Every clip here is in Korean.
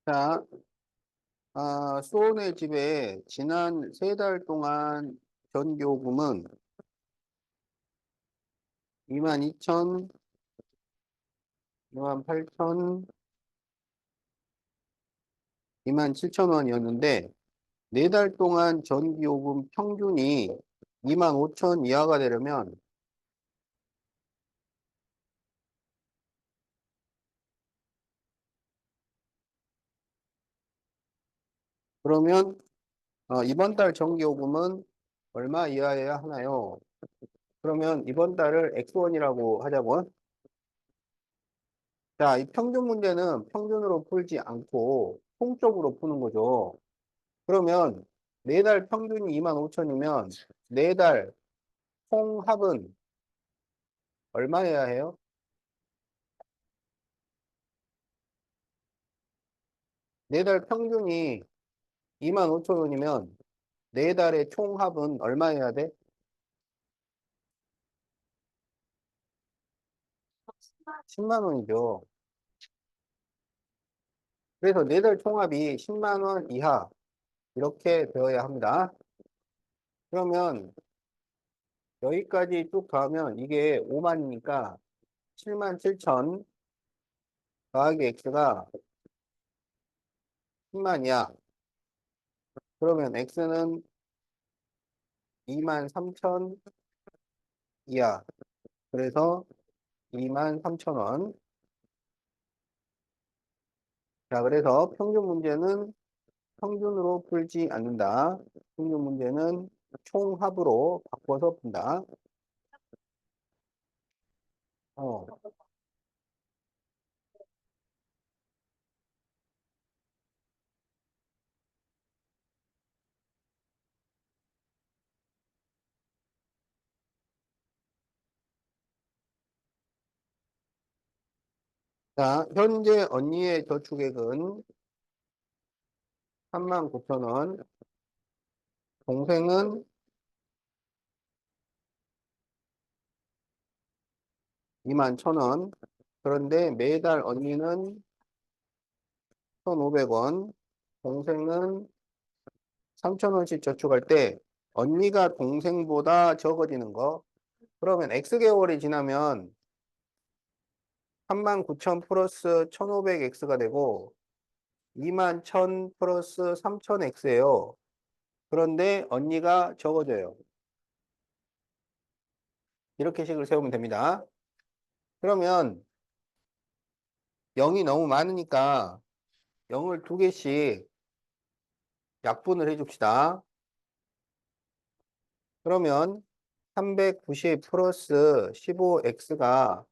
자, 수원의 집에 지난 3달 동안 전기요금은 22,000, 28,000, 27,000원이었는데 4달 동안 전기요금 평균이 25,000 이하가 되려면 그러면 이번 달 전기요금은 얼마 이하여야 하나요? 그러면 이번 달을 X1이라고 하자고. 자, 이 평균 문제는 평균으로 풀지 않고 통적으로 푸는 거죠. 그러면 4달 평균이 25,000이면 4달 총합은 얼마여야 해요? 4달 평균이 25,000원이면 4달의 총합은 얼마여야 돼? 10만 원이죠. 그래서 4달 총합이 10만 원 이하 이렇게 되어야 합니다. 그러면 여기까지 쭉 더하면 이게 5만이니까 7만 7천 더하기 x가 10만이야. 그러면 x는 2만 3천 이하. 그래서 2만 3천 원. 자, 그래서 평균 문제는 평균으로 풀지 않는다. 평균 문제는 총합으로 바꿔서 푼다. 어. 자, 현재 언니의 저축액은 39,000원. 동생은 21,000원. 그런데 매달 언니는 1,500원. 동생은 3,000원씩 저축할 때 언니가 동생보다 적어지는 거. 그러면 X개월이 지나면 39,000 플러스 1,500X가 되고 21,000 플러스 3,000X예요. 그런데 언니가 적어져요. 이렇게 식을 세우면 됩니다. 그러면 0이 너무 많으니까 0을 2개씩 약분을 해줍시다. 그러면 390 플러스 15x가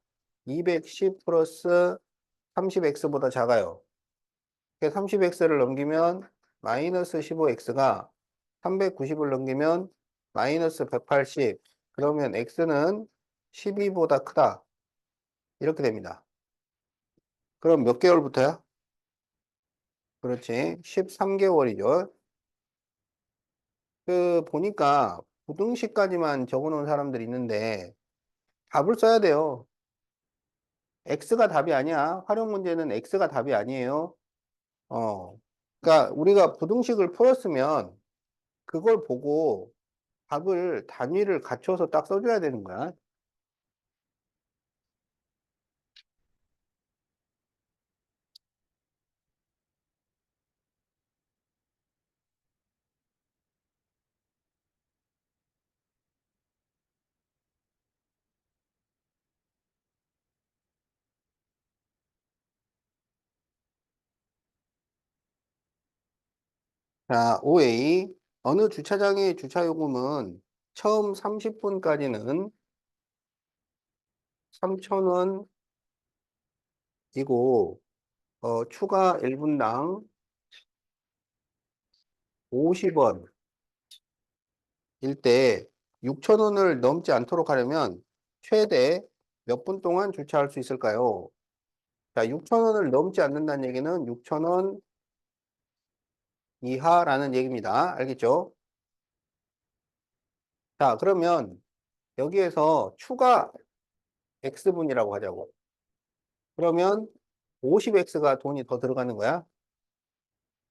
210 플러스 30x보다 작아요. 30x를 넘기면 마이너스 15x가 390을 넘기면 마이너스 180. 그러면 x는 12보다 크다. 이렇게 됩니다. 그럼 몇 개월부터야? 그렇지. 13개월이죠. 보니까 부등식까지만 적어 놓은 사람들이 있는데 답을 써야 돼요. X가 답이 아니야. 활용 문제는 X가 답이 아니에요. 어. 그러니까 우리가 부등식을 풀었으면 그걸 보고 답을 단위를 갖춰서 딱 써줘야 되는 거야. 자, OA. 어느 주차장의 주차요금은 처음 30분까지는 3,000원이고, 추가 1분당 50원. 일 때 6,000원을 넘지 않도록 하려면 최대 몇 분 동안 주차할 수 있을까요? 자, 6,000원을 넘지 않는다는 얘기는 6,000원 이하라는 얘기입니다. 알겠죠? 자, 그러면 여기에서 추가 X분이라고 하자고. 그러면 50x가 돈이 더 들어가는 거야.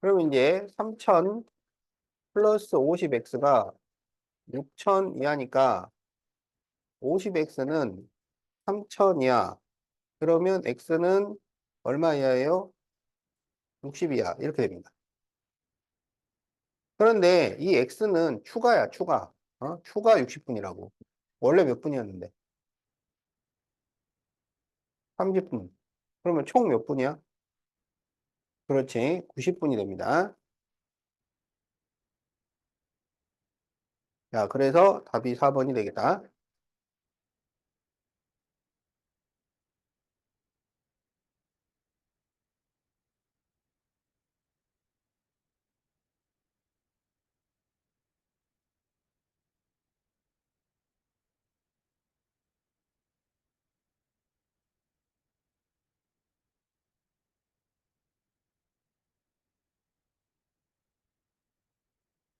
그러면 이제 3000 플러스 50x가 6000 이하니까 50x는 3000 이하. 그러면 x는 얼마 이하예요? 60 이하. 이렇게 됩니다. 그런데 이 x는 추가야, 추가. 추가 60분이라고. 원래 몇 분이었는데? 30분. 그러면 총 몇 분이야? 그렇지. 90분이 됩니다. 자, 그래서 답이 4번이 되겠다.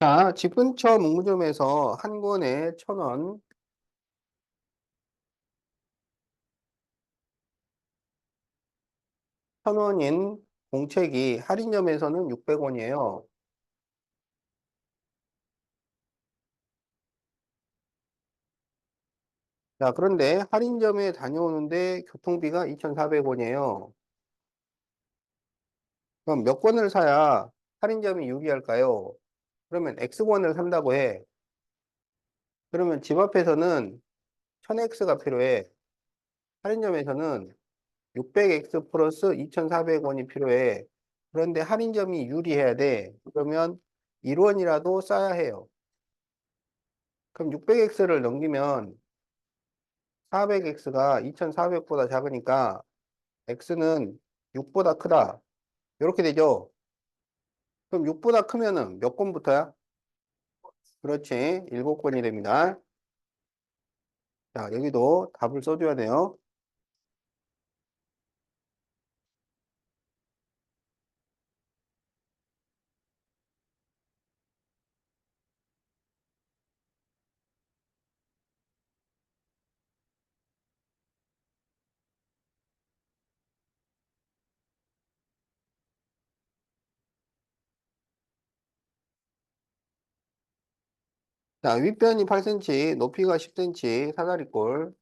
자, 집 근처 문구점에서 한 권에 1,000원, 1,000원인 공책이 할인점에서는 600원이에요. 자, 그런데 할인점에 다녀오는데 교통비가 2,400원이에요. 그럼 몇 권을 사야 할인점이 유리할까요? 그러면 X권을 산다고 해. 그러면 집 앞에서는 1000X가 필요해. 할인점에서는 600X 플러스 2,400원이 필요해. 그런데 할인점이 유리해야 돼. 그러면 1원이라도 싸야 해요. 그럼 600X를 넘기면 400X가 2,400보다 작으니까 X는 6보다 크다. 이렇게 되죠. 그럼 6보다 크면은 몇 권부터야? 그렇지. 7권이 됩니다. 자, 여기도 답을 써줘야 돼요. 자, 윗변이 8cm, 높이가 10cm, 사다리꼴.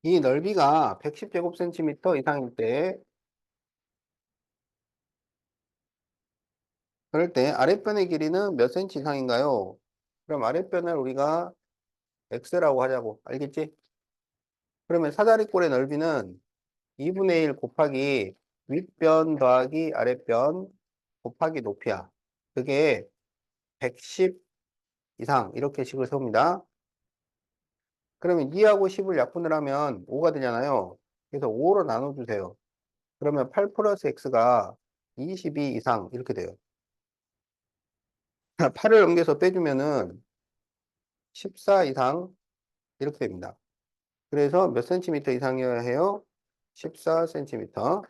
이 넓이가 110제곱센티미터 이상일 때, 그럴 때 아랫변의 길이는 몇 cm 이상인가요? 그럼 아랫변을 우리가 x라고 하자고. 알겠지? 그러면 사다리꼴의 넓이는 2분의 1 곱하기 윗변 더하기 아랫변 곱하기 높이야. 그게 110 이상 이렇게 식을 세웁니다. 그러면 2하고 10을 약분을 하면 5가 되잖아요. 그래서 5로 나눠주세요. 그러면 8 플러스 x가 22 이상 이렇게 돼요. 8을 넘겨서 빼주면은 14 이상 이렇게 됩니다. 그래서 몇 센티미터 이상이어야 해요? 14cm.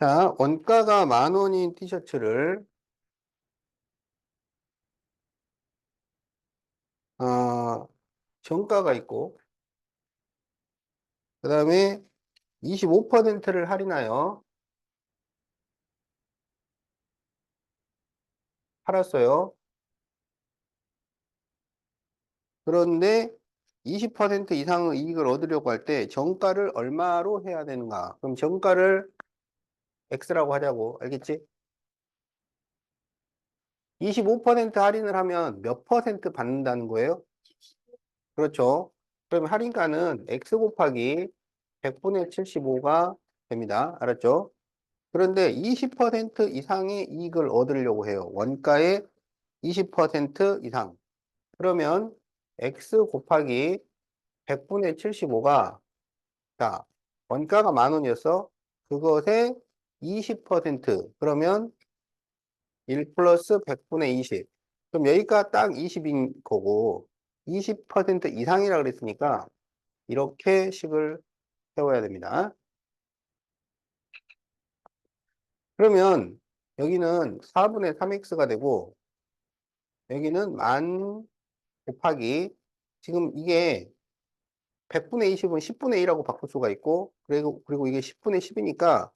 자, 원가가 10,000원인 티셔츠를 어, 정가가 있고 그 다음에 25%를 할인하여 팔았어요. 그런데 20% 이상의 이익을 얻으려고 할 때 정가를 얼마로 해야 되는가? 그럼 정가를 X라고 하자고. 알겠지? 25% 할인을 하면 몇 퍼센트 받는다는 거예요? 그렇죠. 그러면 할인가는 X 곱하기 100분의 75가 됩니다. 알았죠? 그런데 20% 이상의 이익을 얻으려고 해요. 원가의 20% 이상. 그러면 X 곱하기 100분의 75가, 자, 원가가 10,000원이었어. 그것의 20%. 그러면 1 플러스 100분의 20. 그럼 여기가 딱 20인 거고, 20% 이상이라 그랬으니까, 이렇게 식을 세워야 됩니다. 그러면 여기는 4분의 3x가 되고, 여기는 만 곱하기, 지금 이게 100분의 20은 10분의 1하고 바꿀 수가 있고, 그리고 이게 10분의 10이니까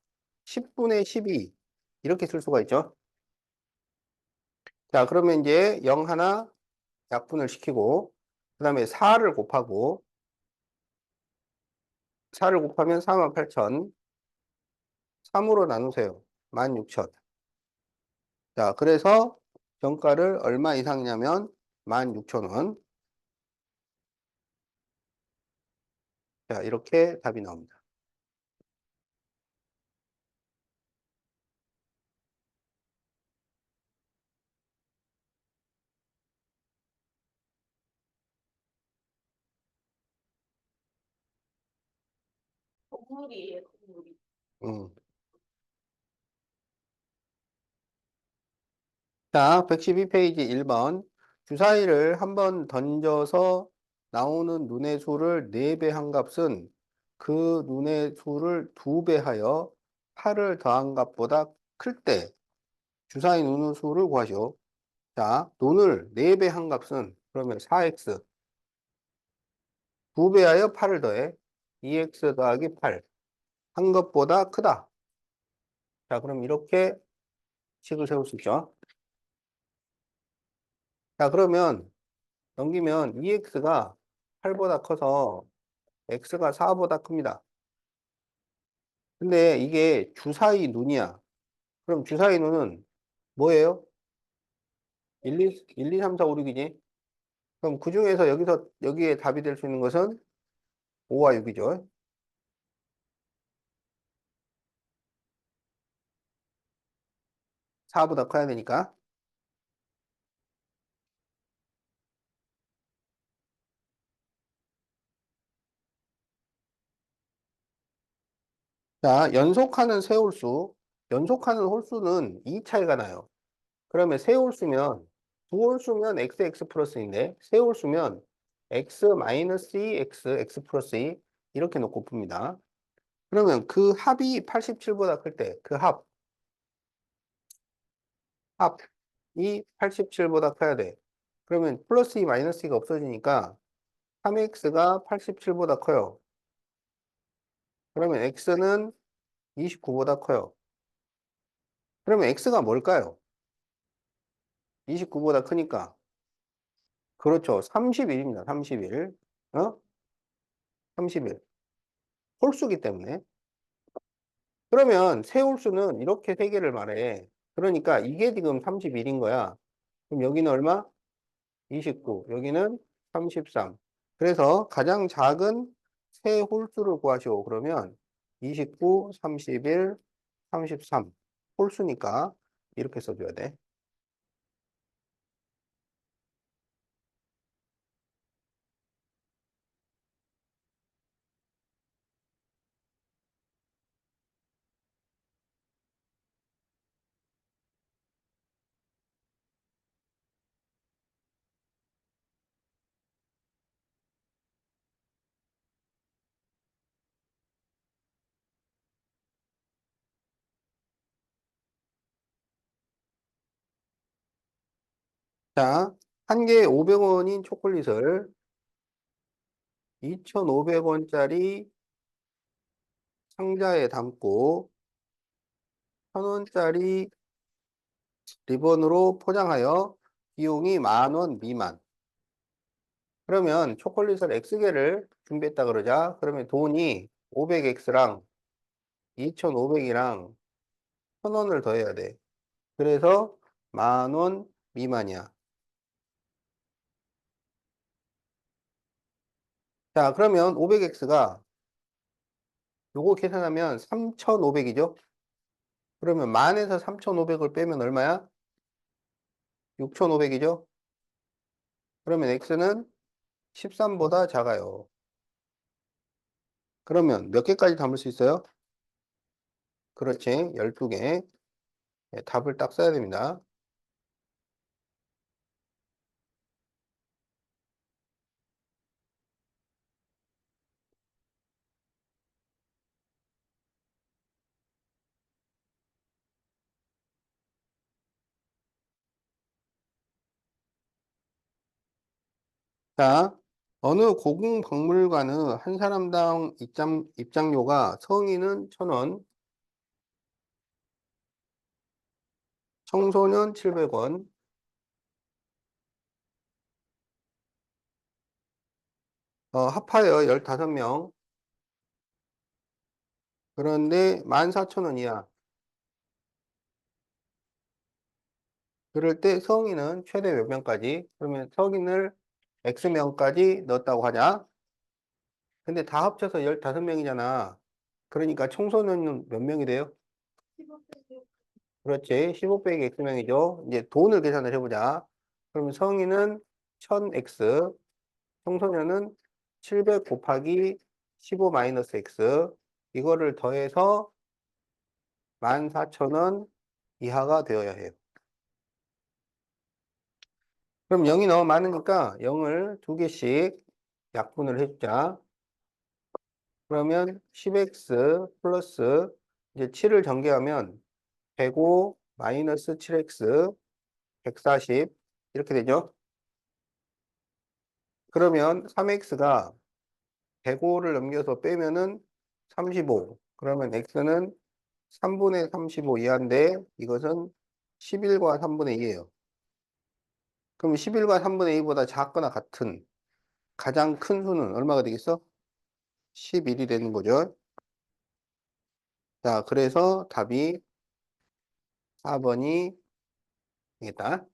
10분의 12 이렇게 쓸 수가 있죠. 자, 그러면 이제 0 하나 약분을 시키고, 그 다음에 4를 곱하고, 4를 곱하면 48,000, 3으로 나누세요. 16,000. 자, 그래서 정가를 얼마 이상이냐면 16,000원. 자, 이렇게 답이 나옵니다. 동물이에요, 동물이. 음. 자, 112페이지 1번. 주사위를 한번 던져서 나오는 눈의 수를 4배 한 값은 그 눈의 수를 2배 하여 8을 더한 값보다 클 때 주사위 눈의 수를 구하시오. 자, 눈을 4배 한 값은 그러면 4x 2배 하여 8을 더해 2x 더하기 8 한 것보다 크다. 자, 그럼 이렇게 식을 세울 수 있죠. 자, 그러면 넘기면 2x가 8보다 커서 x가 4보다 큽니다. 근데 이게 주사위 눈이야. 그럼 주사위 눈은 뭐예요? 1, 2, 3, 4, 5, 6이지? 그럼 그 중에서 여기에 답이 될 수 있는 것은 5와 6이죠. 4보다 커야 되니까. 자, 연속하는 세홀수. 연속하는 홀수는 이 차이가 나요. 그러면 세홀수면, 두 홀수면 x 플러스인데, 세홀수면 x 마이너스 2x, x 플러스 2 이렇게 놓고 풉니다. 그러면 그 합이 87보다 클 때, 그 합이 87보다 커야 돼. 그러면 플러스 2, 마이너스 2가 없어지니까 3x가 87보다 커요. 그러면 x는 29보다 커요. 그러면 x가 뭘까요? 29보다 크니까. 그렇죠. 31입니다. 31. 어? 31. 홀수기 때문에. 그러면 세홀수는 이렇게 세 개를 말해. 그러니까 이게 지금 31인 거야. 그럼 여기는 얼마? 29. 여기는 33. 그래서 가장 작은 세 홀수를 구하시오. 그러면 29, 31, 33. 홀수니까 이렇게 써줘야 돼. 자, 한 개에 500원인 초콜릿을 2,500원짜리 상자에 담고 1,000원짜리 리본으로 포장하여 비용이 10,000원 미만. 그러면 초콜릿을 X개를 준비했다 그러자. 그러면 돈이 500X랑 2,500이랑 1,000원을 더해야 돼. 그래서 10,000원 미만이야. 자, 그러면 500X가 요거 계산하면 3,500이죠? 그러면 만에서 3,500을 빼면 얼마야? 6,500이죠? 그러면 X는 13보다 작아요. 그러면 몇 개까지 담을 수 있어요? 그렇지. 12개. 네, 답을 딱 써야 됩니다. 자, 어느 고궁박물관은 한 사람당 입장료가 성인은 1,000원, 청소년 700원, 합하여 15명. 그런데 14,000원이야. 그럴 때 성인은 최대 몇 명까지? 그러면 성인을 X명까지 넣었다고 하자. 근데 다 합쳐서 15명이잖아. 그러니까 청소년은 몇 명이 돼요? 15 그렇지. 15 빼기 X명이죠. 이제 돈을 계산을 해보자. 그러면 성인은 1000X, 청소년은 700 곱하기 15 마이너스 X. 이거를 더해서 14,000원 이하가 되어야 해요. 그럼 0이 너무 많으니까 0을 2개씩 약분을 해주자. 그러면 10x 플러스 이제 7을 전개하면 105 마이너스 7x 140 이렇게 되죠. 그러면 3x가 105를 넘겨서 빼면은 35. 그러면 x는 3분의 35 이하인데 이것은 11과 3분의 2예요. 그럼 11과 3분의 2보다 작거나 같은 가장 큰 수는 얼마가 되겠어? 11이 되는 거죠. 자, 그래서 답이 4번이 되겠다.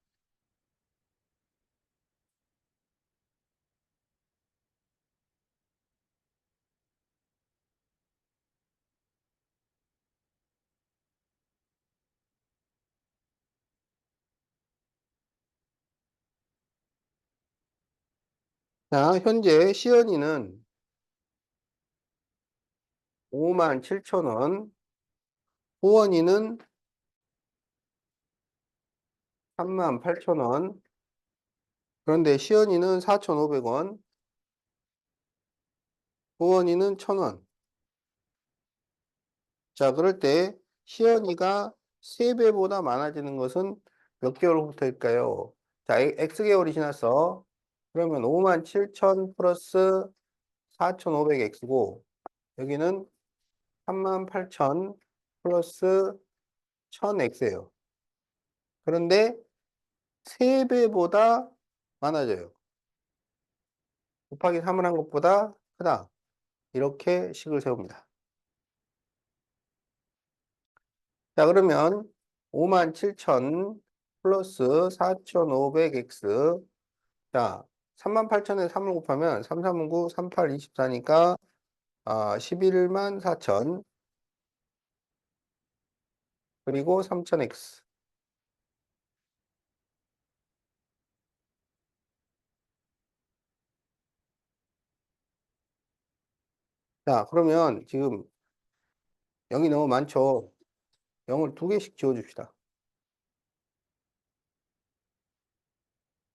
자, 현재 시연이는 57,000원, 호원이는 38,000원, 그런데 시연이는 4,500원, 호원이는 1,000원. 자, 그럴 때 시연이가 3배보다 많아지는 것은 몇 개월 후부터일까요? 자, X개월이 지났어. 그러면 57,000 플러스 4,500X고, 여기는 38,000 플러스 1000X예요. 그런데 3배보다 많아져요. 곱하기 3을 한 것보다 크다. 이렇게 식을 세웁니다. 자, 그러면 57,000 플러스 4,500x. 자, 38,000에 3을 곱하면 3, 3, 9, 38, 24니까 11만 4천 그리고 3,000x. 자, 그러면 지금 0이 너무 많죠? 0을 2개씩 지워줍시다.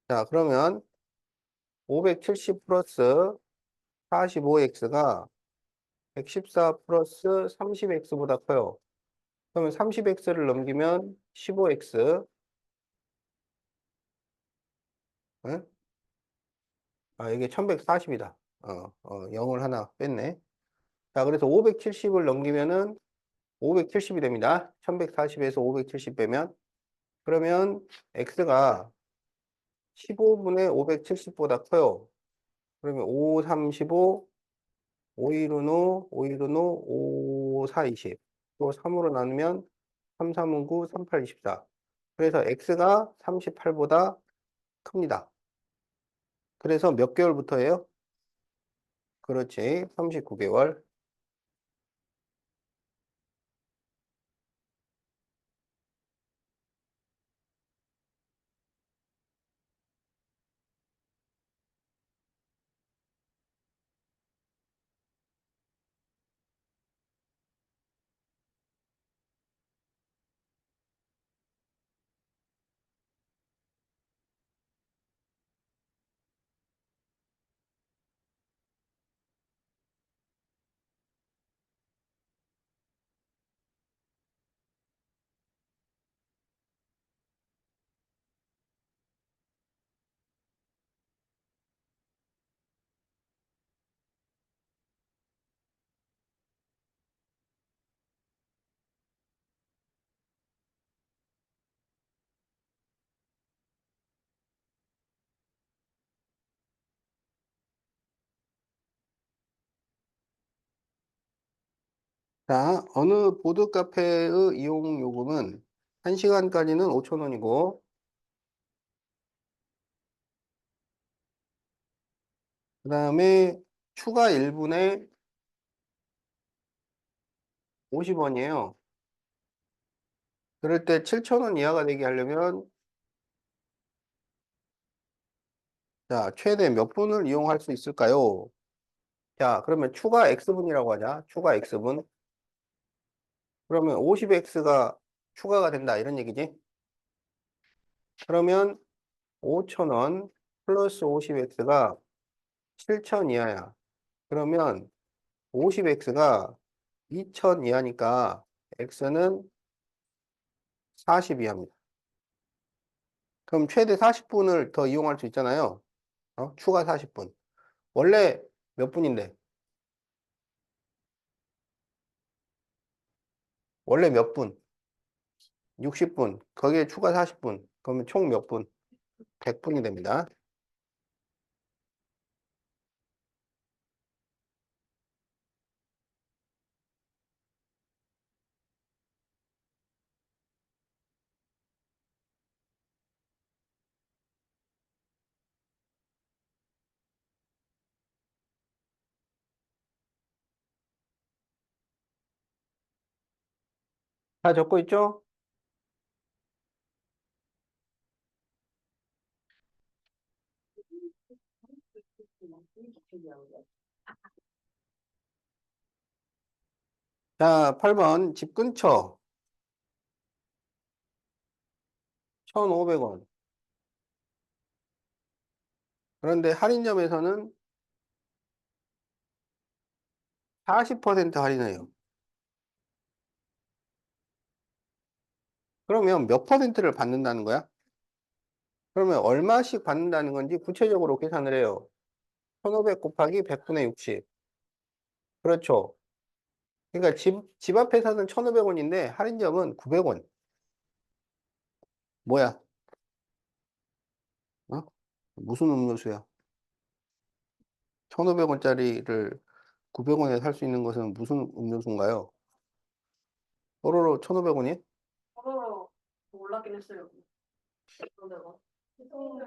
자, 그러면 570 플러스 45x가 114 플러스 30x보다 커요. 그러면 30x를 넘기면 15x. 응? 이게 1140이다. 0을 하나 뺐네. 자, 그래서 570을 넘기면은 570이 됩니다. 1140에서 570 빼면. 그러면 x가 15분의 570보다 커요. 그러면 5, 35, 5, 1은 5, 5, 1은 5, 5, 4, 20. 또 3으로 나누면 3, 3은 9, 3, 8, 24. 그래서 x가 38보다 큽니다. 그래서 몇 개월부터예요? 그렇지. 39개월. 자, 어느 보드 카페의 이용 요금은 1시간까지는 5,000원이고, 그 다음에 추가 1분에 50원이에요. 그럴 때 7,000원 이하가 되게 하려면, 자, 최대 몇 분을 이용할 수 있을까요? 자, 그러면 추가 X분이라고 하자. 추가 X분. 그러면 50X가 추가가 된다. 이런 얘기지. 그러면 5,000원 플러스 50X가 7,000 이하야. 그러면 50X가 2,000 이하니까 X는 40 이하입니다. 그럼 최대 40분을 더 이용할 수 있잖아요. 추가 40분. 원래 몇 분인데? 원래 몇 분? 60분. 거기에 추가 40분. 그러면 총 몇 분? 100분이 됩니다. 다 적고 있죠? 자, 8번 집 근처 1,500원. 그런데 할인점에서는 40% 할인해요. 그러면 몇 퍼센트를 받는다는 거야? 그러면 얼마씩 받는다는 건지 구체적으로 계산을 해요. 1,500 곱하기 100분의 60. 그렇죠. 그러니까 집 앞에서는 1,500원인데 할인점은 900원. 뭐야? 어? 무슨 음료수야? 1,500원짜리를 900원에 살 수 있는 것은 무슨 음료수인가요? 뽀로로 1,500원이? 서로 놀라긴 했어요. 그런데가.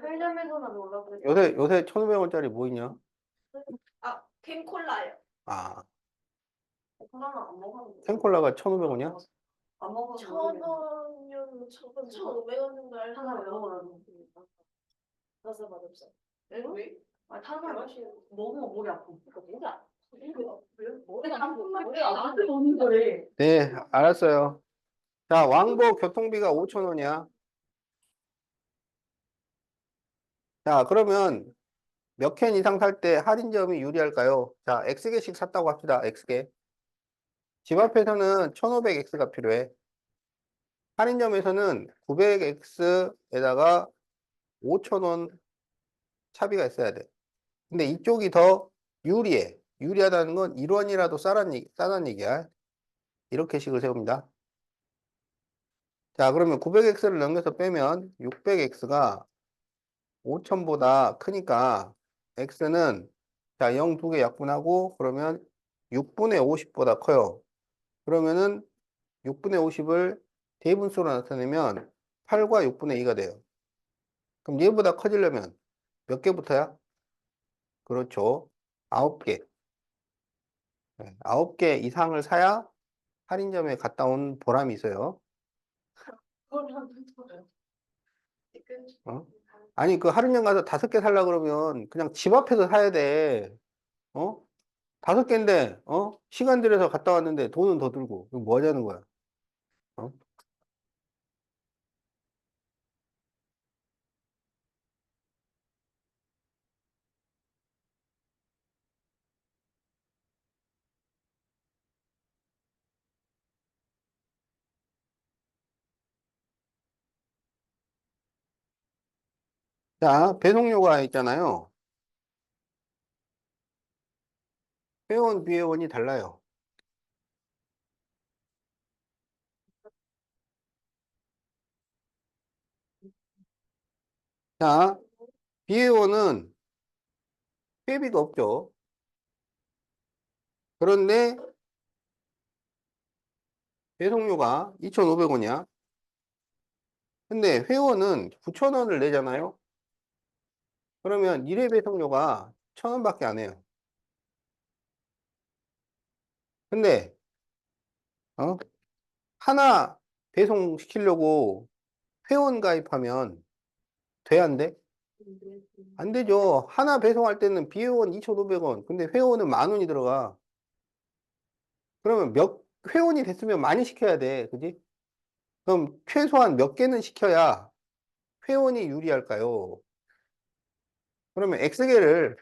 편의점에서는 놀라고 했어요. 요새 1,500원짜리 뭐 있냐? 아, 캔콜라요. 아, 콜라는 안 먹었는데. 캔콜라가 1,500원이야? 안 먹었는데. 1,000원이면 1,500원 정도 할 거예요. 맞아, 맞아. 왜? 아, 탄산 먹으면 목이 아파. 그러니까 목이 아파. 머리가 아픈데 먹는 거래. 네, 알았어요. 자, 왕복 교통비가 5,000원이야. 자, 그러면 몇 캔 이상 살 때 할인점이 유리할까요? 자, X개씩 샀다고 합시다. X개. 집 앞에서는 1,500X가 필요해. 할인점에서는 900X에다가 5,000원 차비가 있어야 돼. 근데 이쪽이 더 유리해. 유리하다는 건 1원이라도 싸다는 얘기야. 이렇게 식을 세웁니다. 자, 그러면 900X를 넘겨서 빼면 600X가 5,000보다 크니까 X는 자, 0 두 개 약분하고 그러면 6분의 50보다 커요. 그러면은 6분의 50을 대분수로 나타내면 8과 6분의 2가 돼요. 그럼 얘보다 커지려면 몇 개부터야? 그렇죠. 9개. 9개 이상을 사야 할인점에 갔다 온 보람이 있어요. 어? 아니, 그 할인점 가서 5개 살라 그러면 그냥 집 앞에서 사야 돼. 어? 5개인데, 시간 들여서 갔다 왔는데 돈은 더 들고. 이거 뭐 하자는 거야? 어? 자, 배송료가 있잖아요. 회원, 비회원이 달라요. 자, 비회원은 회비가 없죠. 그런데 배송료가 2,500원이야. 근데 회원은 9,000원을 내잖아요. 그러면 1회 배송료가 1,000원밖에 안 해요. 근데 어? 하나 배송시키려고 회원 가입하면 돼, 안 돼? 안 되죠. 하나 배송할 때는 비회원 2,500원. 근데 회원은 10,000원이 들어가. 그러면 회원이 됐으면 많이 시켜야 돼. 그지? 그럼 최소한 몇 개는 시켜야 회원이 유리할까요? 그러면 X개를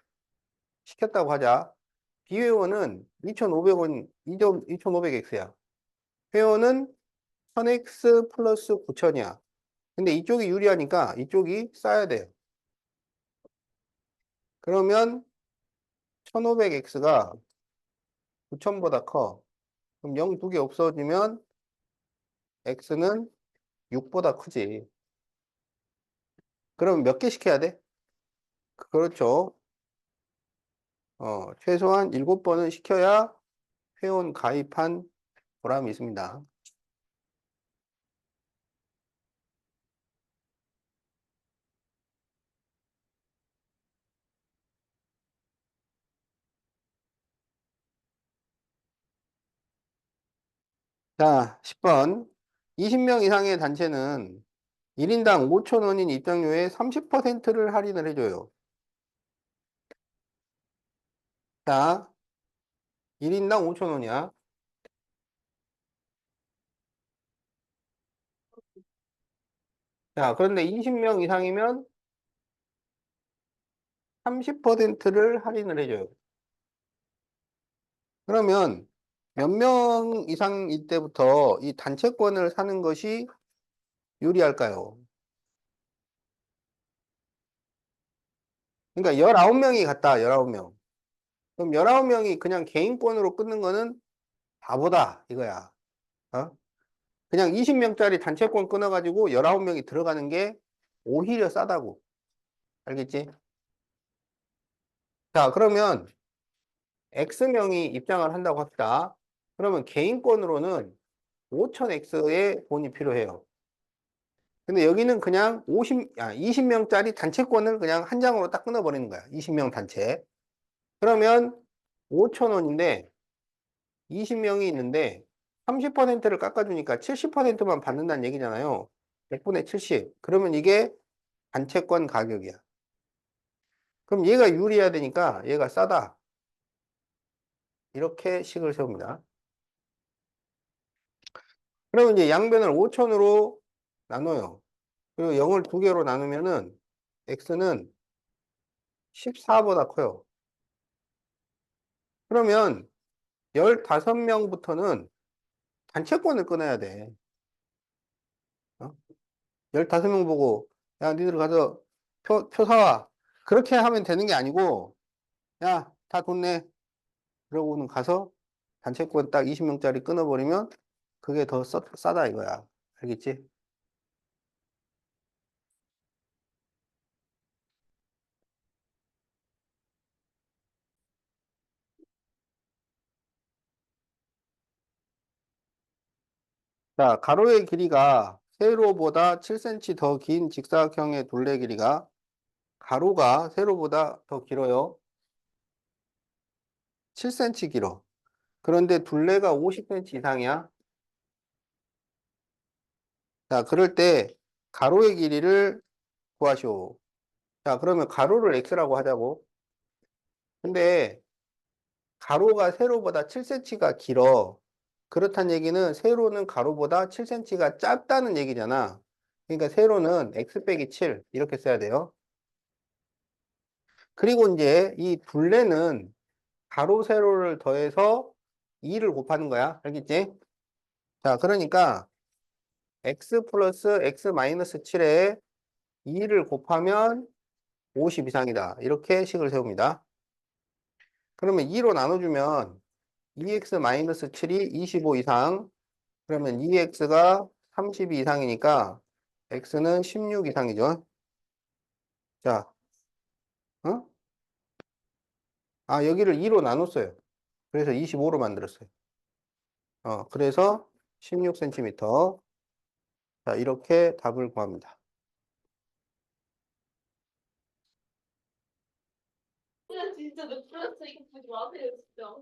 시켰다고 하자. 비회원은 2,500원, 2,500X야. 회원은 1,000X 플러스 9,000이야. 근데 이쪽이 유리하니까 이쪽이 싸야 돼요. 그러면 1,500X가 9,000보다 커. 그럼 0 두 개 없어지면 X는 6보다 크지. 그럼 몇 개 시켜야 돼? 그렇죠. 최소한 7번은 시켜야 회원 가입한 보람이 있습니다. 자, 10번. 20명 이상의 단체는 1인당 5,000원인 입장료의 30%를 할인을 해줘요. 자, 1인당 5,000원이야. 자, 그런데 20명 이상이면 30%를 할인을 해줘요. 그러면 몇 명 이상일 때부터 이 단체권을 사는 것이 유리할까요? 그러니까 19명이 갔다, 19명. 그럼 19명이 그냥 개인권으로 끊는 거는 바보다, 이거야. 어? 그냥 20명짜리 단체권 끊어가지고 19명이 들어가는 게 오히려 싸다고. 알겠지? 자, 그러면 X명이 입장을 한다고 합시다. 그러면 개인권으로는 5,000X의 돈이 필요해요. 근데 여기는 그냥 20명짜리 단체권을 그냥 한 장으로 딱 끊어버리는 거야. 20명 단체. 그러면 5,000원인데 20명이 있는데 30%를 깎아주니까 70%만 받는다는 얘기잖아요. 100분의 70. 그러면 이게 단체권 가격이야. 그럼 얘가 유리해야 되니까 얘가 싸다. 이렇게 식을 세웁니다. 그러면 이제 양변을 5,000으로 나눠요. 그리고 0을 두 개로 나누면은 x는 14보다 커요. 그러면 15명부터는 단체권을 끊어야 돼. 15명 보고, 야, 니들 가서 표 사와. 그렇게 하면 되는 게 아니고, 야, 다 돈 내. 그러고는 가서 단체권 딱 20명짜리 끊어버리면 그게 더 싸다 이거야. 알겠지? 자, 가로의 길이가 세로보다 7cm 더 긴 직사각형의 둘레 길이가 가로가 세로보다 더 길어요. 7cm 길어. 그런데 둘레가 50cm 이상이야. 자, 그럴 때 가로의 길이를 구하시오. 자, 그러면 가로를 x라고 하자고. 근데 가로가 세로보다 7cm가 길어. 그렇다는 얘기는 세로는 가로보다 7cm가 짧다는 얘기잖아. 그러니까 세로는 x 빼기 7 이렇게 써야 돼요. 그리고 이제 이 둘레는 가로 세로를 더해서 2를 곱하는 거야. 알겠지? 자, 그러니까 x 플러스 x 마이너스 7에 2를 곱하면 50 이상이다. 이렇게 식을 세웁니다. 그러면 2로 나눠주면 2x 마이너스 7이 25 이상, 그러면 2x가 32 이상이니까 x는 16 이상이죠. 자, 어? 여기를 2로 나눴어요. 그래서 25로 만들었어요. 그래서 16cm. 자, 이렇게 답을 구합니다. 진짜 넷플릭스 이거 보지 마세요, 진짜.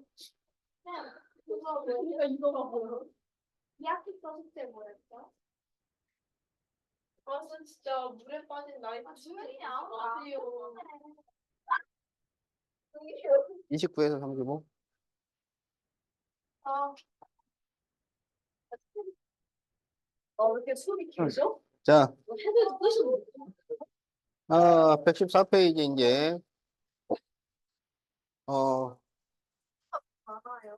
그냥 이거가 뭐야? 이 학기 거 숙제 뭐였죠? 아, 진짜 물에 빠진 나이 주문이냐? 마세요. 29에서 35. 아, 왜 이렇게 숨이 길죠? 자, 헤드도 끄시고. 114페이지 이제, 어, 많아요.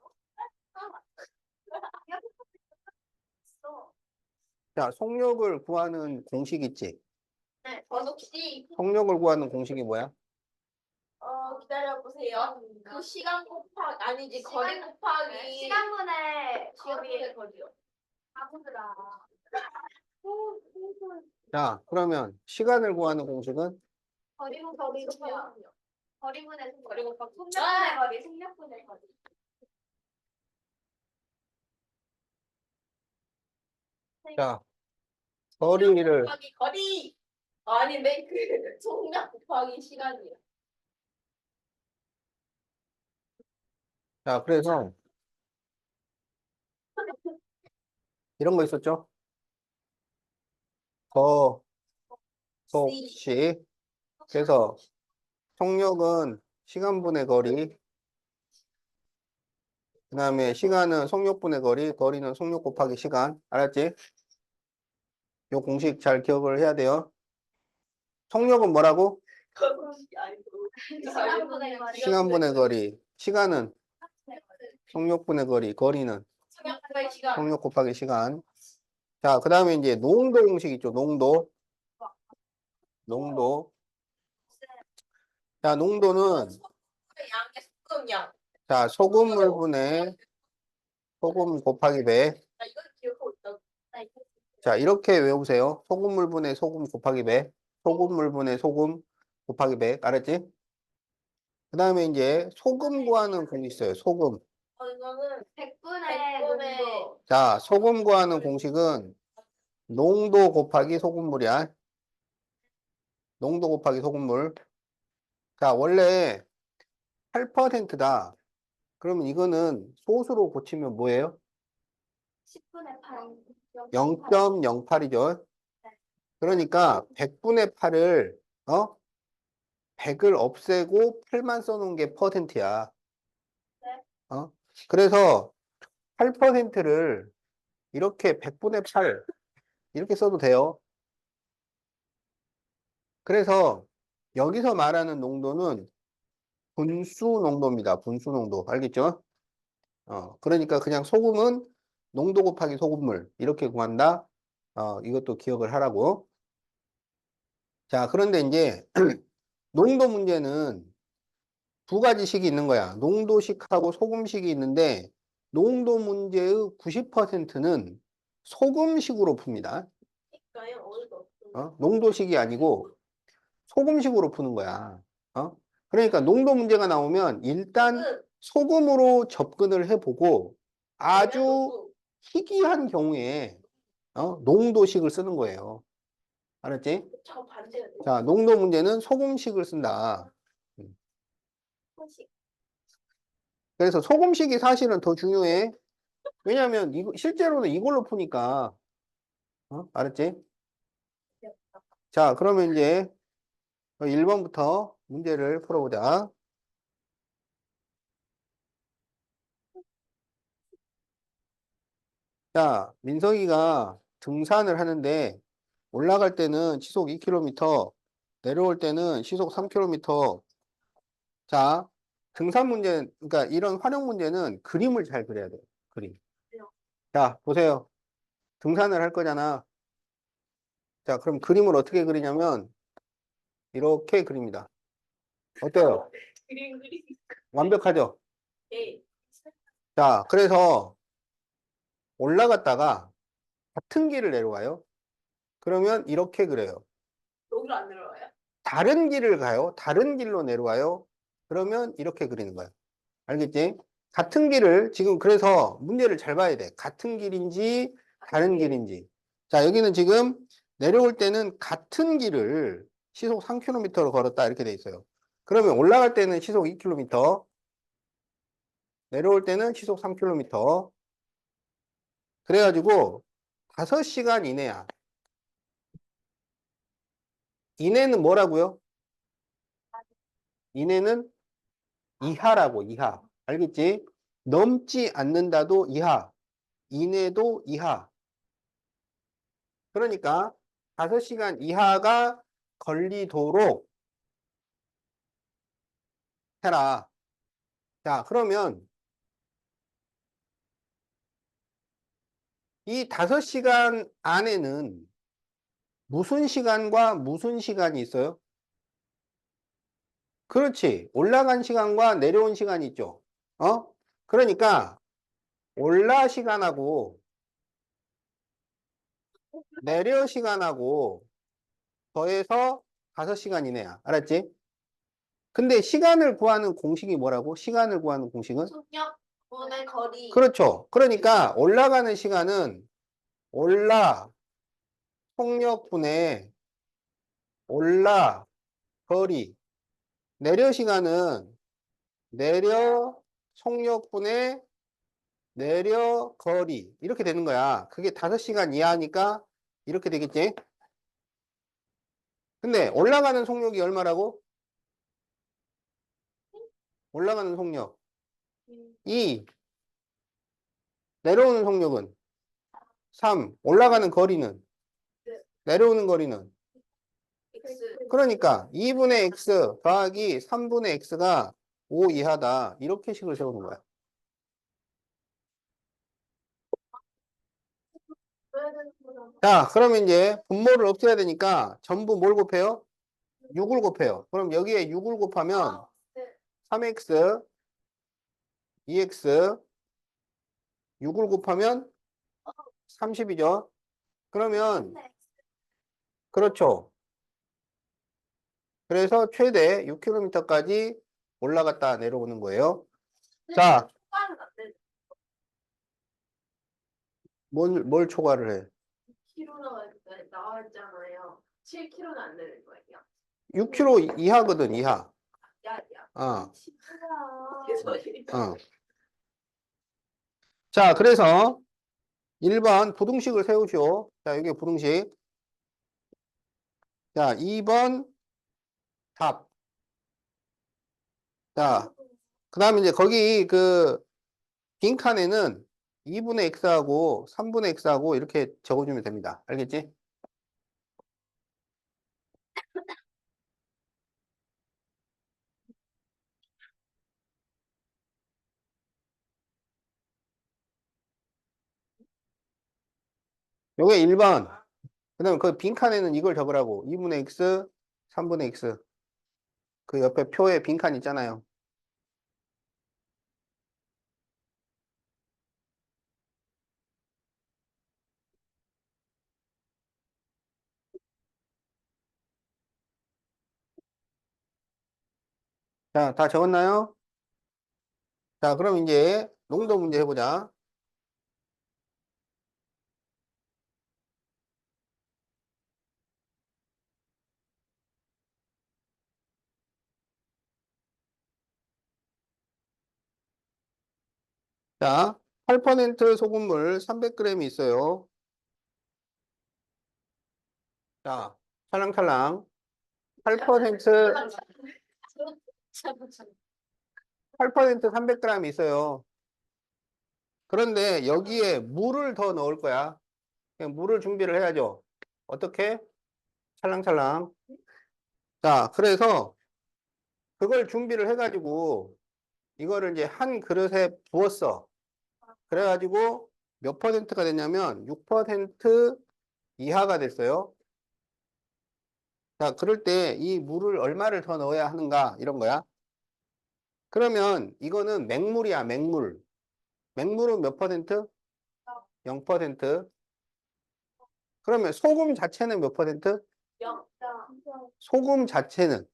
자, 속력을 구하는 공식 있지? 네, 혹시 속력을 구하는 공식이 뭐야? 기다려보세요. 그 시간 곱하기, 아니지, 거리 곱하기. 시간분의 시간분의 거리요. 아무더라. 자, 그러면 시간을 구하는 공식은? 거리분 거리분요. 거리분의 거리 곱하기. 속력분의 거리, 속력분의 거리. 자, 거리를, 곱하기 거리. 아닌데, 그, 속력 곱하기 시간이요. 자, 그래서, 이런 거 있었죠? 거, 속, 시. 그래서, 속력은 시간분의 거리, 그 다음에 시간은 속력분의 거리, 거리는 속력 곱하기 시간. 알았지? 요 공식 잘 기억을 해야 돼요. 속력은 뭐라고? 시간분의 거리. 시간분의 거리. 시간은 속력분의 거리, 거리는 속력 곱하기 시간. 속력 곱하기 시간. 자, 그 다음에 이제 농도 공식 있죠. 농도. 농도. 자, 농도는, 양의 소금량. 자, 소금물분의 소금 곱하기 배. 나 이거 기억하고 있다. 자, 이렇게 외우세요. 소금물분의 소금 곱하기 배. 소금물분의 소금 곱하기 배. 알았지? 그 다음에 이제 소금 구하는 공식 있어요. 소금. 이거는 100분의 100분의 농도. 자, 소금 구하는 공식은 농도 곱하기 소금물이야. 농도 곱하기 소금물. 자, 원래 8%다. 그러면 이거는 소수로 고치면 뭐예요? 10분의 8. 0.08이죠. 그러니까 100분의 8을 100을 없애고 8만 써놓은 게 퍼센트야. 네. 그래서 8%를 이렇게 100분의 8 이렇게 써도 돼요. 그래서 여기서 말하는 농도는 분수 농도입니다. 분수 농도. 알겠죠? 그러니까 그냥 소금은 농도 곱하기 소금물 이렇게 구한다. 이것도 기억을 하라고. 자, 그런데 이제 농도 문제는 두 가지 식이 있는 거야. 농도식하고 소금식이 있는데 농도 문제의 90%는 소금식으로 풉니다. 그러니까요. 어디서 농도식이 아니고 소금식으로 푸는 거야. 그러니까 농도 문제가 나오면 일단 소금으로 접근을 해보고 아주 희귀한 경우에 농도식을 쓰는 거예요. 알았지? 저 반대가 돼. 자, 농도 문제는 소금식을 쓴다. 소식. 그래서 소금식이 사실은 더 중요해. 왜냐하면 실제로는 이걸로 푸니까. 알았지? 자, 그러면 이제 1번부터 문제를 풀어보자. 자, 민석이가 등산을 하는데 올라갈 때는 시속 2km, 내려올 때는 시속 3km. 자, 등산 문제, 그러니까 이런 활용 문제는 그림을 잘 그려야 돼요. 그림. 자, 보세요. 등산을 할 거잖아. 자, 그럼 그림을 어떻게 그리냐면 이렇게 그립니다. 어때요? 그림. 완벽하죠? 예. 자, 그래서 올라갔다가 같은 길을 내려와요. 그러면 이렇게 그려요. 여기로 안 내려와요? 다른 길을 가요. 다른 길로 내려와요. 그러면 이렇게 그리는 거예요. 알겠지? 같은 길을 지금 그래서 문제를 잘 봐야 돼. 같은 길인지 다른 길인지. 자, 여기는 지금 내려올 때는 같은 길을 시속 3km로 걸었다 이렇게 돼 있어요. 그러면 올라갈 때는 시속 2km, 내려올 때는 시속 3km. 그래가지고 5시간 이내야. 이내는 뭐라고요? 이내는 이하라고, 이하. 알겠지? 넘지 않는다도 이하, 이내도 이하. 그러니까 5시간 이하가 걸리도록 해라. 자, 그러면 이 5시간 안에는 무슨 시간과 무슨 시간이 있어요? 그렇지. 올라간 시간과 내려온 시간이 있죠. 어? 그러니까 올라 시간하고 내려 시간하고 더해서 5시간 이내야. 알았지? 근데 시간을 구하는 공식이 뭐라고? 시간을 구하는 공식은? 속력분의 거리. 그렇죠. 그러니까 올라가는 시간은 올라 속력분의 올라 거리. 내려 시간은 내려 속력분의 내려 거리. 이렇게 되는 거야. 그게 5시간 이하니까 이렇게 되겠지? 근데 올라가는 속력이 얼마라고? 올라가는 속력. 2. 내려오는 속력은 3. 올라가는 거리는 내려오는 거리는 X. 그러니까 2분의 x 더하기 3분의 x가 5 이하다. 이렇게 식을 세우는 거야. 자, 그러면 이제 분모를 없애야 되니까 전부 뭘 곱해요? 6을 곱해요. 그럼 여기에 6을 곱하면 3x, 2x, 6을 곱하면 30이죠. 그러면 그렇죠. 그래서 최대 6km까지 올라갔다 내려오는 거예요. 자, 초과는 안 돼. 뭘 초과를 해? 7kg가 나와 있잖아요. 7kg는 안 되는 거예요. 6km 이하거든, 이하. 야, 야. 어, 개소리. 어. 자, 그래서 1번 부등식을 세우시오. 자, 여기 부등식. 자, 2번 답. 자, 그 다음에 이제 거기 그 빈칸에는 2분의 x하고 3분의 x하고 이렇게 적어주면 됩니다. 알겠지? 요게 1번. 그 다음에 그 빈칸에는 이걸 적으라고. 2분의 x, 3분의 x. 그 옆에 표에 빈칸 있잖아요. 자, 다 적었나요? 자, 그럼 이제 농도 문제 해보자. 자, 8% 소금물 300g이 있어요. 자, 찰랑찰랑. 8% 300g이 있어요. 그런데 여기에 물을 더 넣을 거야. 그냥 물을 준비를 해야죠. 어떻게? 찰랑찰랑. 자, 그래서 그걸 준비를 해가지고 이거를 이제 한 그릇에 부었어. 그래가지고 몇 퍼센트가 됐냐면 6% 이하가 됐어요. 자, 그럴 때 이 물을 얼마를 더 넣어야 하는가 이런 거야. 그러면 이거는 맹물이야, 맹물. 맹물은 몇 퍼센트? 0%. 그러면 소금 자체는 몇 퍼센트? 0. 소금 자체는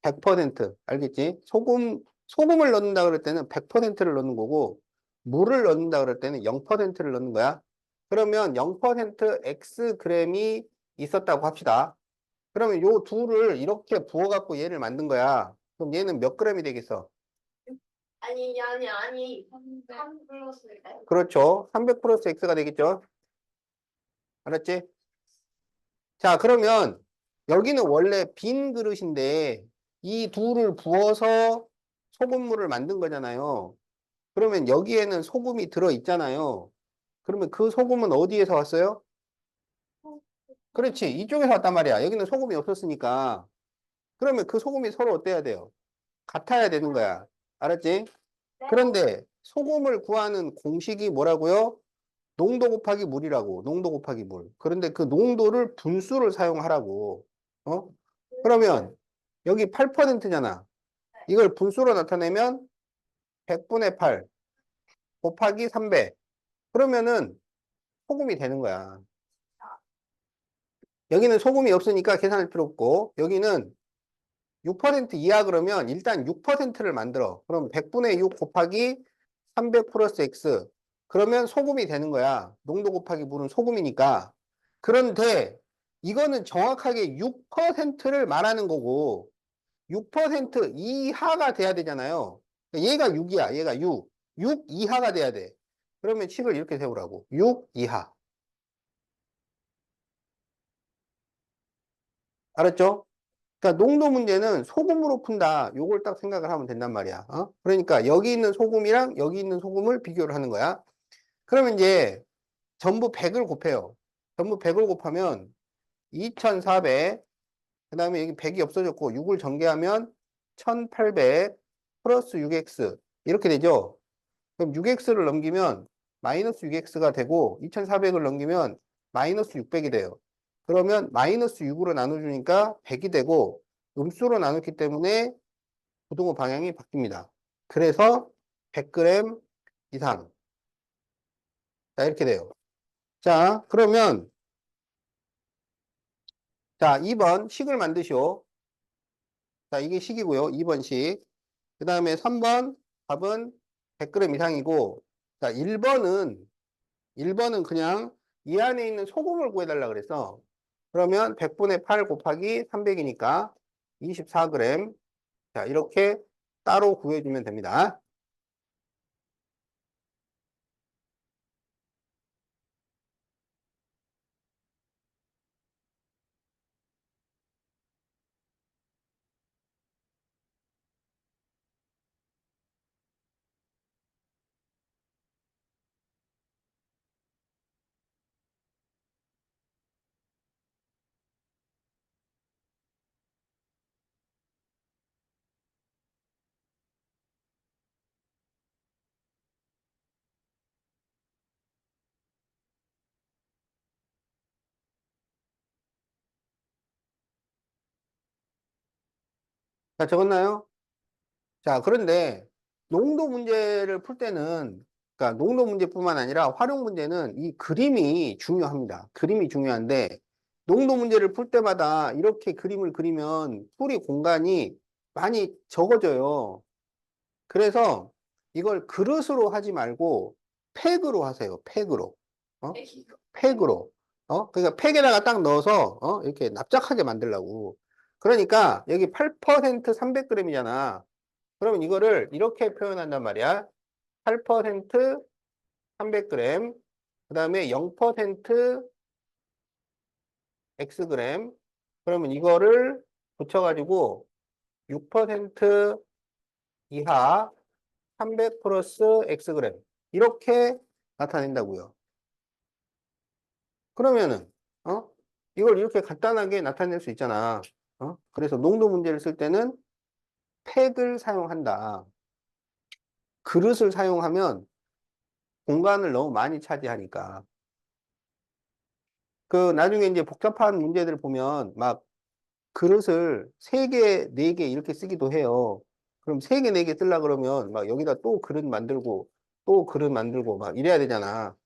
100%. 알겠지? 소금 소금을 넣는다 그럴 때는 100%를 넣는 거고, 물을 넣는다 그럴 때는 0%를 넣는 거야. 그러면 0% X 그램이 있었다고 합시다. 그러면 요 둘을 이렇게 부어갖고 얘를 만든 거야. 그럼 얘는 몇 그램이 되겠어? 아니. 3 플러스일까요? 그렇죠. 300 플러스 X가 되겠죠. 알았지? 자, 그러면 여기는 원래 빈 그릇인데 이 둘을 부어서 소금물을 만든 거잖아요. 그러면 여기에는 소금이 들어 있잖아요. 그러면 그 소금은 어디에서 왔어요? 그렇지. 이쪽에서 왔단 말이야. 여기는 소금이 없었으니까. 그러면 그 소금이 서로 어때야 돼요? 같아야 되는 거야. 알았지? 네. 그런데 소금을 구하는 공식이 뭐라고요? 농도 곱하기 물이라고. 농도 곱하기 물. 그런데 그 농도를 분수를 사용하라고. 어? 그러면 여기 8%잖아. 이걸 분수로 나타내면 100분의 8 곱하기 300. 그러면은 소금이 되는 거야. 여기는 소금이 없으니까 계산할 필요 없고, 여기는 6% 이하 그러면 일단 6%를 만들어. 그럼 100분의 6 곱하기 300 플러스 X. 그러면 소금이 되는 거야. 농도 곱하기 물은 소금이니까. 그런데 이거는 정확하게 6%를 말하는 거고, 6% 이하가 돼야 되잖아요. 얘가 6이야. 얘가 6. 6 이하가 돼야 돼. 그러면 식을 이렇게 세우라고. 6 이하. 알았죠? 그러니까 농도 문제는 소금으로 푼다. 요걸 딱 생각을 하면 된단 말이야. 어? 그러니까 여기 있는 소금이랑 여기 있는 소금을 비교를 하는 거야. 그러면 이제 전부 100을 곱해요. 전부 100을 곱하면 2400, 그 다음에 여기 100이 없어졌고 6을 전개하면 1800 플러스 6x 이렇게 되죠. 그럼 6x를 넘기면 마이너스 6x가 되고 2400을 넘기면 마이너스 600이 돼요. 그러면 마이너스 6으로 나눠주니까 100이 되고 음수로 나눴기 때문에 부등호 방향이 바뀝니다. 그래서 100g 이상. 자, 이렇게 돼요. 자, 그러면 자, 2번 식을 만드시오. 자, 이게 식이고요. 2번 식. 그 다음에 3번 답은 100g 이상이고 자, 1번은 그냥 이 안에 있는 소금을 구해달라 그래서 그러면 100분의 8 곱하기 300이니까 24g. 자, 이렇게 따로 구해주면 됩니다. 자, 적었나요? 자, 그런데 농도 문제를 풀 때는, 그러니까 농도 문제뿐만 아니라 활용 문제는 이 그림이 중요합니다. 그림이 중요한데, 농도 문제를 풀 때마다 이렇게 그림을 그리면 풀이 공간이 많이 적어져요. 그래서 이걸 그릇으로 하지 말고 팩으로 하세요. 팩으로. 어? 팩으로. 그러니까 팩에다가 딱 넣어서, 이렇게 납작하게 만들라고. 그러니까 여기 8% 300g이잖아. 그러면 이거를 이렇게 표현한단 말이야. 8% 300g, 그 다음에 0% xg. 그러면 이거를 붙여가지고 6% 이하 300 플러스 xg. 이렇게 나타낸다고요. 그러면은, 어? 이걸 이렇게 간단하게 나타낼 수 있잖아. 그래서 농도 문제를 쓸 때는 팩을 사용한다. 그릇을 사용하면 공간을 너무 많이 차지하니까. 그 나중에 이제 복잡한 문제들 보면 막 그릇을 3개, 4개 이렇게 쓰기도 해요. 그럼 3개, 4개 쓰려 그러면 막 여기다 또 그릇 만들고 또 그릇 만들고 막 이래야 되잖아.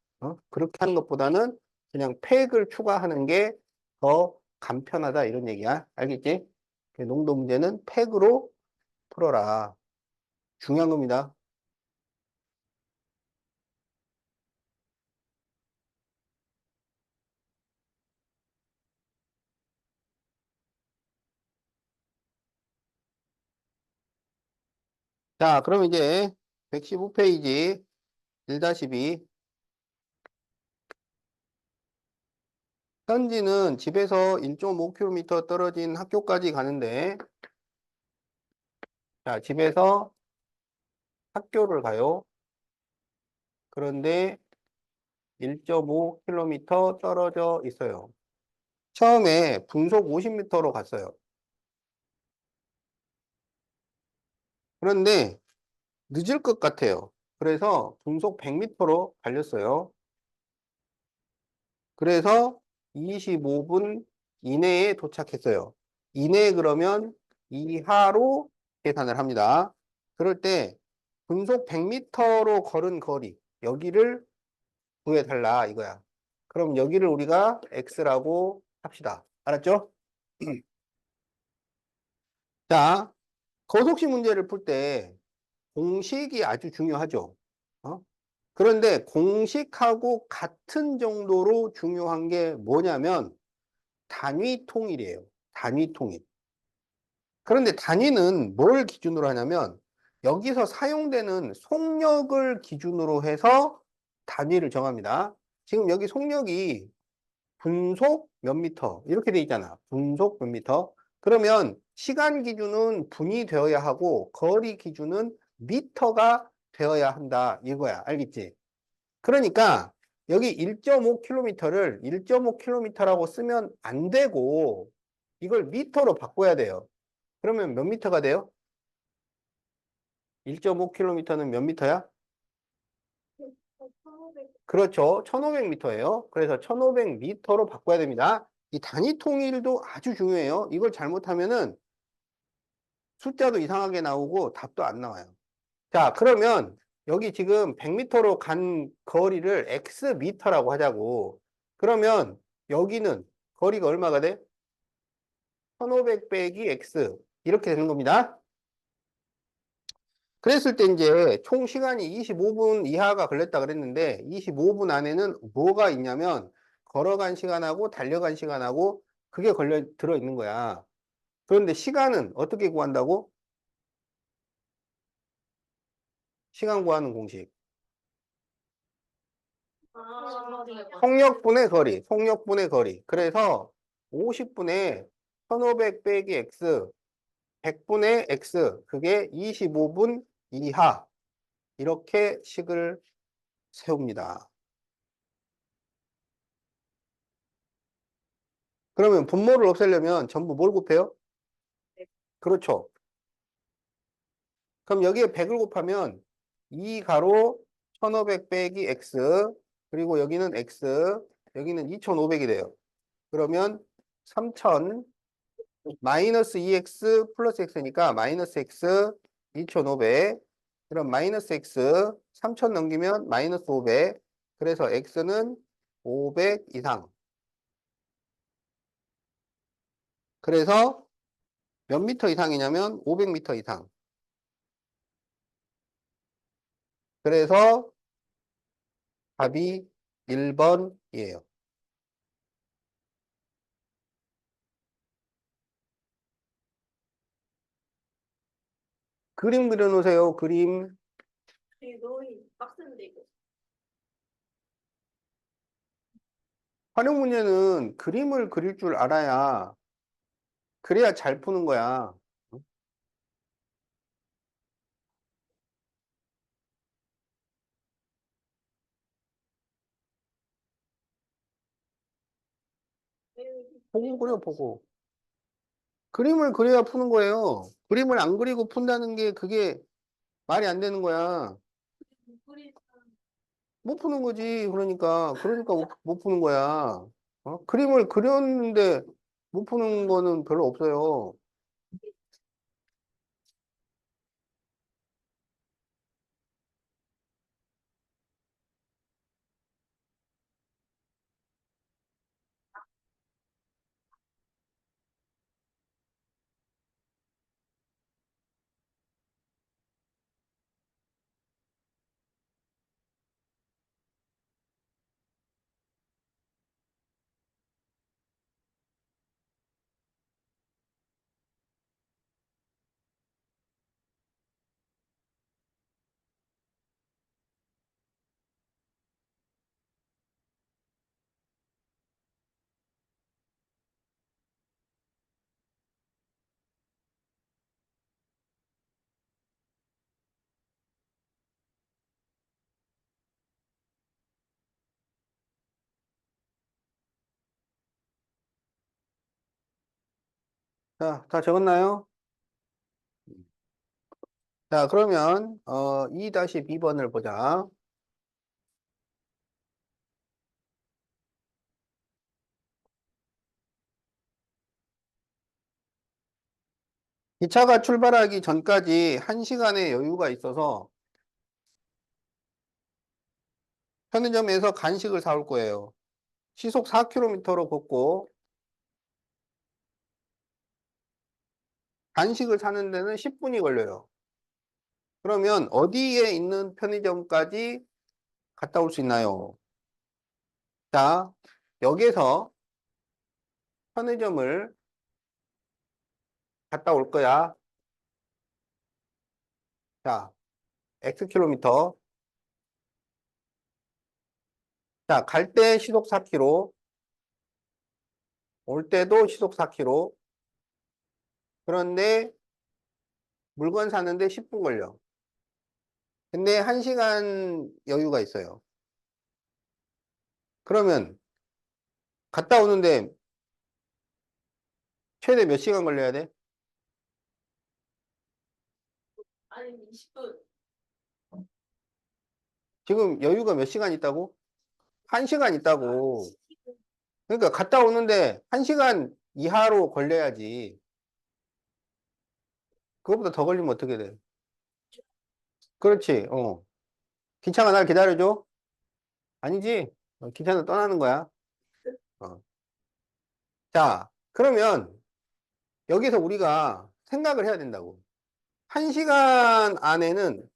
그렇게 하는 것보다는 그냥 팩을 추가하는 게 더 간편하다 이런 얘기야. 알겠지? 그 농도 문제는 팩으로 풀어라. 중요한 겁니다. 자, 그럼 이제 115페이지 1-2. 현지는 집에서 1.5km 떨어진 학교까지 가는데, 자, 집에서 학교를 가요. 그런데 1.5km 떨어져 있어요. 처음에 분속 50m로 갔어요. 그런데 늦을 것 같아요. 그래서 분속 100m로 달렸어요. 그래서 25분 이내에 도착했어요. 이내 그러면 이하로 계산을 합니다. 그럴 때 분속 100m로 걸은 거리, 여기를 구해달라 이거야. 그럼 여기를 우리가 x라고 합시다. 알았죠? 자, 거속시 문제를 풀 때 공식이 아주 중요하죠. 어? 그런데 공식하고 같은 정도로 중요한 게 뭐냐면 단위 통일이에요. 단위 통일. 그런데 단위는 뭘 기준으로 하냐면 여기서 사용되는 속력을 기준으로 해서 단위를 정합니다. 지금 여기 속력이 분속 몇 미터 이렇게 돼 있잖아. 분속 몇 미터. 그러면 시간 기준은 분이 되어야 하고 거리 기준은 미터가 되어야 한다 이거야. 알겠지? 그러니까 여기 1.5km를 1.5km라고 쓰면 안 되고 이걸 미터로 바꿔야 돼요. 그러면 몇 미터가 돼요? 1.5km는 몇 미터야? 그렇죠. 1500m예요. 그래서 1500m로 바꿔야 됩니다. 이 단위 통일도 아주 중요해요. 이걸 잘못하면은 숫자도 이상하게 나오고 답도 안 나와요. 자, 그러면 여기 지금 100m로 간 거리를 x미터라고 하자고. 그러면 여기는 거리가 얼마가 돼? 1500 빼기 x. 이렇게 되는 겁니다. 그랬을 때 이제 총 시간이 25분 이하가 걸렸다 그랬는데 25분 안에는 뭐가 있냐면 걸어간 시간하고 달려간 시간하고 그게 들어 있는 거야. 그런데 시간은 어떻게 구한다고? 시간 구하는 공식. 속력분의 거리, 속력분의 거리. 그래서 50분에 1500 빼기 x, 100분의 x, 그게 25분 이하. 이렇게 식을 세웁니다. 그러면 분모를 없애려면 전부 뭘 곱해요? 그렇죠. 그럼 여기에 100을 곱하면 2 가로 1500 빼기 x, 그리고 여기는 x, 여기는 2500이 돼요. 그러면 3000 마이너스 2x 플러스 x니까 마이너스 x 2500. 그럼 마이너스 x 3000 넘기면 마이너스 500. 그래서 x는 500 이상. 그래서 몇 미터 이상이냐면 500m 이상. 그래서 답이 1번이에요. 그림 그려놓으세요. 그림. 되게 너무 빡센데 이거. 활용 문제는 그림을 그릴 줄 알아야 그래야 잘 푸는 거야. 보고 그려 보고. 그림을 그려야 푸는 거예요. 그림을 안 그리고 푼다는 게 그게 말이 안 되는 거야. 못 푸는 거지. 그러니까 못 푸는 거야. 그림을 그렸는데 못 푸는 거는 별로 없어요. 자, 다 적었나요? 자, 그러면 2-B번을 보자. 기차가 출발하기 전까지 1시간의 여유가 있어서 편의점에서 간식을 사올 거예요. 시속 4km로 걷고 간식을 사는 데는 10분이 걸려요. 그러면 어디에 있는 편의점까지 갔다 올 수 있나요? 자, 여기에서 편의점을 갔다 올 거야. 자, X킬로미터. 자, 갈 때 시속 4km, 올 때도 시속 4km. 그런데 물건 사는데 10분 걸려. 근데 1시간 여유가 있어요. 그러면 갔다 오는데 최대 몇 시간 걸려야 돼? 아니 20분. 지금 여유가 몇 시간 있다고? 1시간 있다고. 그러니까 갔다 오는데 1시간 이하로 걸려야지. 그것보다 더 걸리면 어떻게 돼? 그렇지, 기차가 날 기다려줘? 아니지. 기차는 떠나는 거야. 어. 자, 그러면 여기서 우리가 생각을 해야 된다고. 1시간 안에는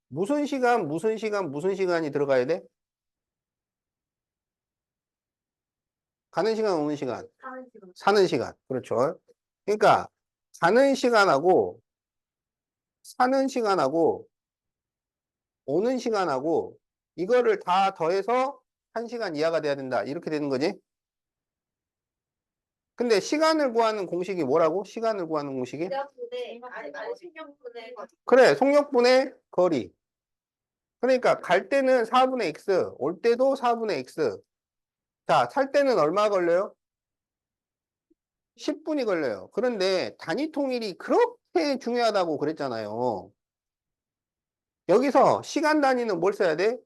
무슨 시간, 무슨 시간, 무슨 시간이 들어가야 돼? 가는 시간, 오는 시간, 사는 시간. 사는 시간. 그렇죠. 그러니까 가는 시간하고 사는 시간하고 오는 시간하고 이거를 다 더해서 1시간 이하가 돼야 된다. 이렇게 되는 거지. 근데 시간을 구하는 공식이 뭐라고? 시간을 구하는 공식이? 대학분의 아니 생명분의 그래, 속력분의 거리. 그러니까 갈 때는 4분의 x, 올 때도 4분의 x. 자, 살 때는 얼마 걸려요? 10분이 걸려요. 그런데 단위 통일이 그렇게 중요하다고 그랬잖아요. 여기서 시간 단위는 뭘 써야 돼?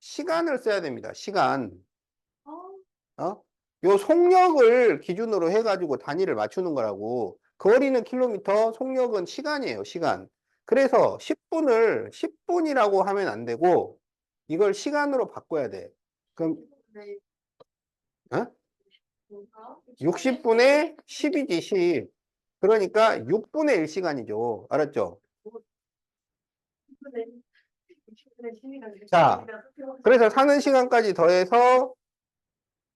시간을 써야 됩니다. 시간. 어? 요 속력을 기준으로 해가지고 단위를 맞추는 거라고. 거리는 킬로미터, 속력은 시간이에요. 시간. 그래서 10분이라고 하면 안 되고 이걸 시간으로 바꿔야 돼. 그럼 네. 어? 60분의 10이지 10. 그러니까 6분의 1시간이죠. 알았죠? 자, 그래서 사는 시간까지 더해서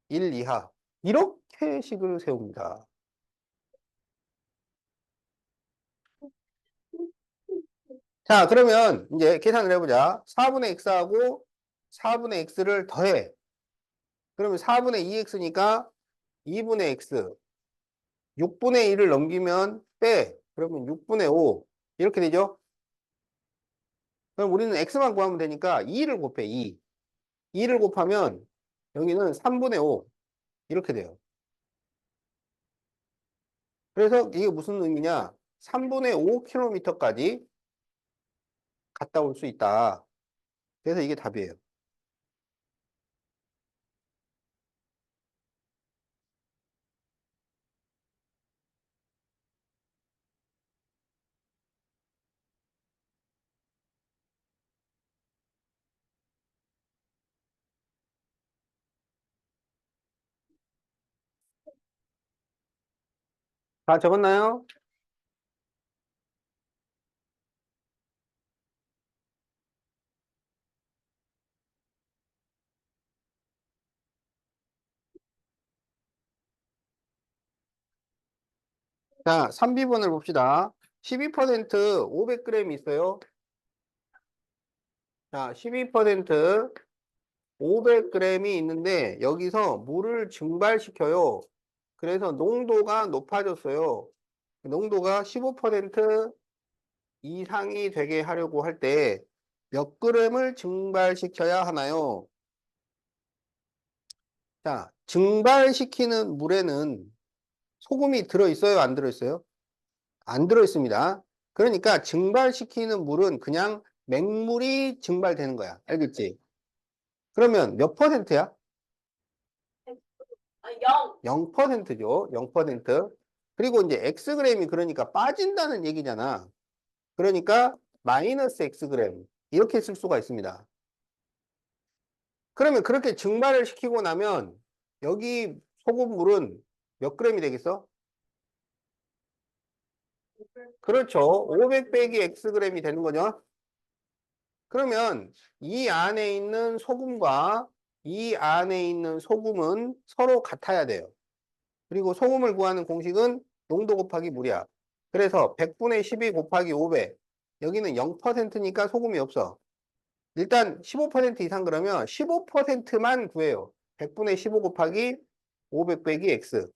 1 이하. 이렇게 식을 세웁니다. 자, 그러면 이제 계산을 해보자. 4분의 x하고 4분의 x를 더해. 그러면 4분의 2x니까 2분의 x. 6분의 1을 넘기면 빼. 그러면 6분의 5. 이렇게 되죠? 그럼 우리는 x만 구하면 되니까 2를 곱해, 2. 2를 곱하면 여기는 3분의 5. 이렇게 돼요. 그래서 이게 무슨 의미냐? 3분의 5km까지 갔다 올 수 있다. 그래서 이게 답이에요. 다 적었나요? 자, 3B번을 봅시다. 12% 500g 있어요. 자, 12% 500g이 있는데 여기서 물을 증발시켜요. 그래서 농도가 높아졌어요. 농도가 15% 이상이 되게 하려고 할 때 몇 g을 증발시켜야 하나요? 자, 증발시키는 물에는 소금이 들어있어요? 안 들어있어요? 안 들어있습니다. 그러니까 증발시키는 물은 그냥 맹물이 증발되는 거야. 알겠지? 그러면 몇 퍼센트야? 아, 0. 0%죠. 0%. 그리고 이제 Xg램이 그러니까 빠진다는 얘기잖아. 그러니까 마이너스 X그램. 이렇게 쓸 수가 있습니다. 그러면 그렇게 증발을 시키고 나면 여기 소금물은 몇 그램이 되겠어? 그렇죠. 500 빼기 X그램이 되는 거죠. 그러면 이 안에 있는 소금과 이 안에 있는 소금은 서로 같아야 돼요. 그리고 소금을 구하는 공식은 농도 곱하기 물이야. 그래서 100분의 12 곱하기 500. 여기는 0%니까 소금이 없어. 일단 15% 이상 그러면 15%만 구해요. 100분의 15 곱하기 500 빼기 X.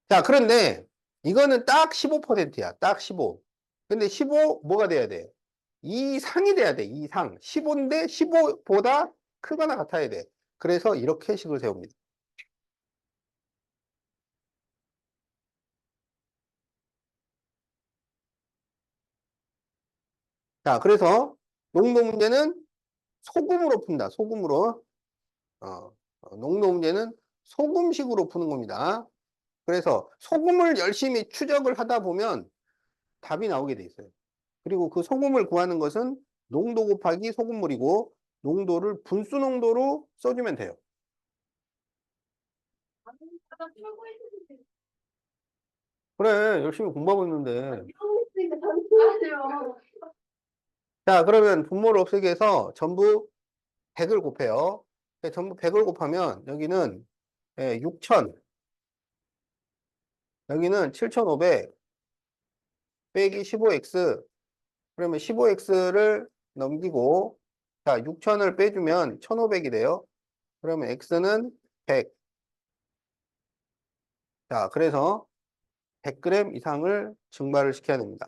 자, 그런데 이거는 딱 15%야. 딱 15. 근데 15 뭐가 돼야 돼? 이상이 돼야 돼. 이상. 15인데 15보다 크거나 같아야 돼. 그래서 이렇게 식을 세웁니다. 자, 그래서 농도 문제는 소금으로 푼다. 소금으로. 농도 문제는 소금식으로 푸는 겁니다. 그래서 소금을 열심히 추적을 하다 보면 답이 나오게 돼 있어요. 그리고 그 소금을 구하는 것은 농도 곱하기 소금물이고 농도를 분수 농도로 써주면 돼요. 나 풀고 있는데. 그래, 열심히 공부하고 있는데. 풀고 있으니까 잘못하세요. 자, 그러면 분모를 없애기 위해서 전부 100을 곱해요. 전부 100을 곱하면 여기는 6000, 여기는 7500 빼기 15x. 그러면 15x를 넘기고 자, 6000을 빼주면 1500이 돼요. 그러면 x는 100. 자, 그래서 100g 이상을 증발을 시켜야 됩니다.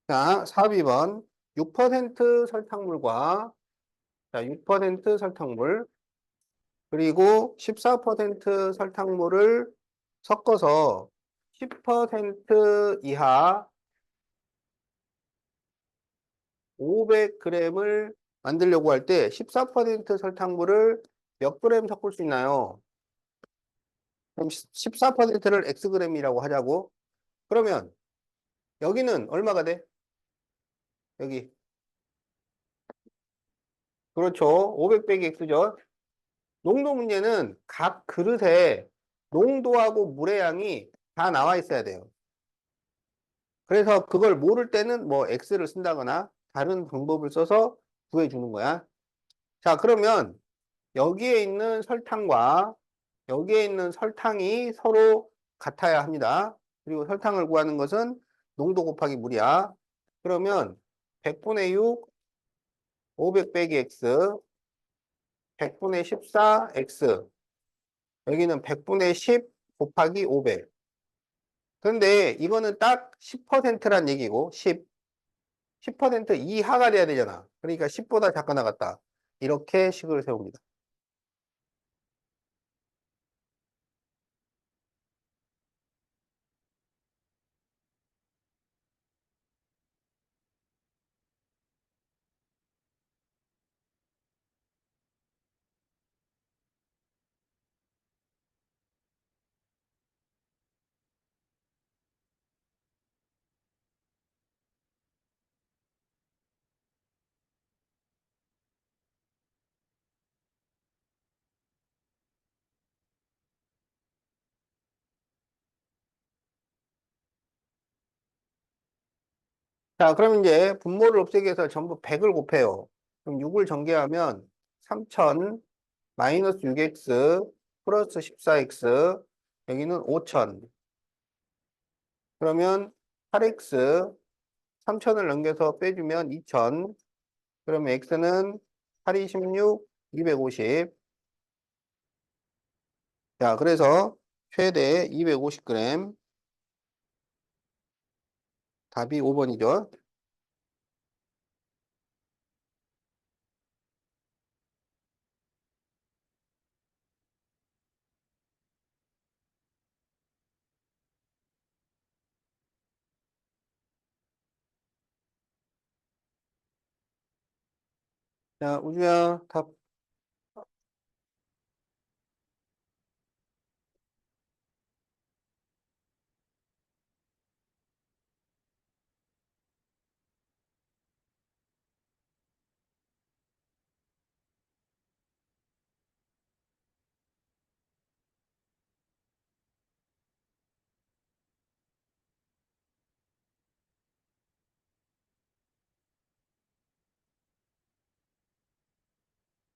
자, 4비번 6% 설탕물과 자, 6% 설탕물 그리고 14% 설탕물을 섞어서 10% 이하 500g을 만들려고 할 때 14% 설탕물을 몇 그램 섞을 수 있나요? 그럼 14%를 Xg이라고 하자고. 그러면 여기는 얼마가 돼? 여기. 그렇죠. 500 빼기 X죠. 농도 문제는 각 그릇에 농도하고 물의 양이 다 나와 있어야 돼요. 그래서 그걸 모를 때는 뭐 X를 쓴다거나 다른 방법을 써서 구해주는 거야. 자, 그러면 여기에 있는 설탕과 여기에 있는 설탕이 서로 같아야 합니다. 그리고 설탕을 구하는 것은 농도 곱하기 물이야. 그러면 100분의 6, 500 빼기 X, 100분의 14, X. 여기는 100분의 10 곱하기 500. 근데 이거는 딱 10%란 얘기고, 10% 이하가 돼야 되잖아. 그러니까 10보다 작게 나갔다. 이렇게 식을 세웁니다. 자, 그럼 이제 분모를 없애기 위해서 전부 100을 곱해요. 그럼 6을 전개하면 3000 마이너스 6x 플러스 14x 여기는 5000 그러면 8x 3000을 넘겨서 빼주면 2000 그러면 x는 8, 26, 250 자, 그래서 최대 250g 답이 5번이죠. 자, 우주야, 답.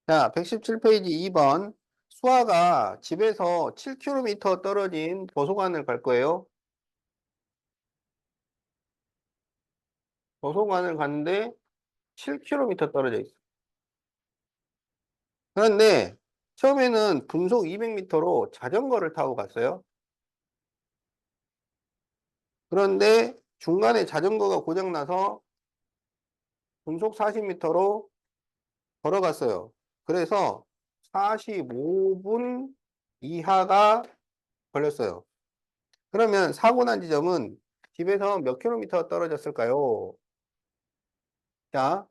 자, 117페이지 2번. 수아가 집에서 7km 떨어진 도서관을 갈 거예요. 도서관을 갔는데 7km 떨어져 있어. 그런데 처음에는 분속 200m로 자전거를 타고 갔어요. 그런데 중간에 자전거가 고장나서 분속 40m로 걸어갔어요. 그래서 45분 이하가 걸렸어요. 그러면 사고 난 지점은 집에서 몇 킬로미터 떨어졌을까요? 자,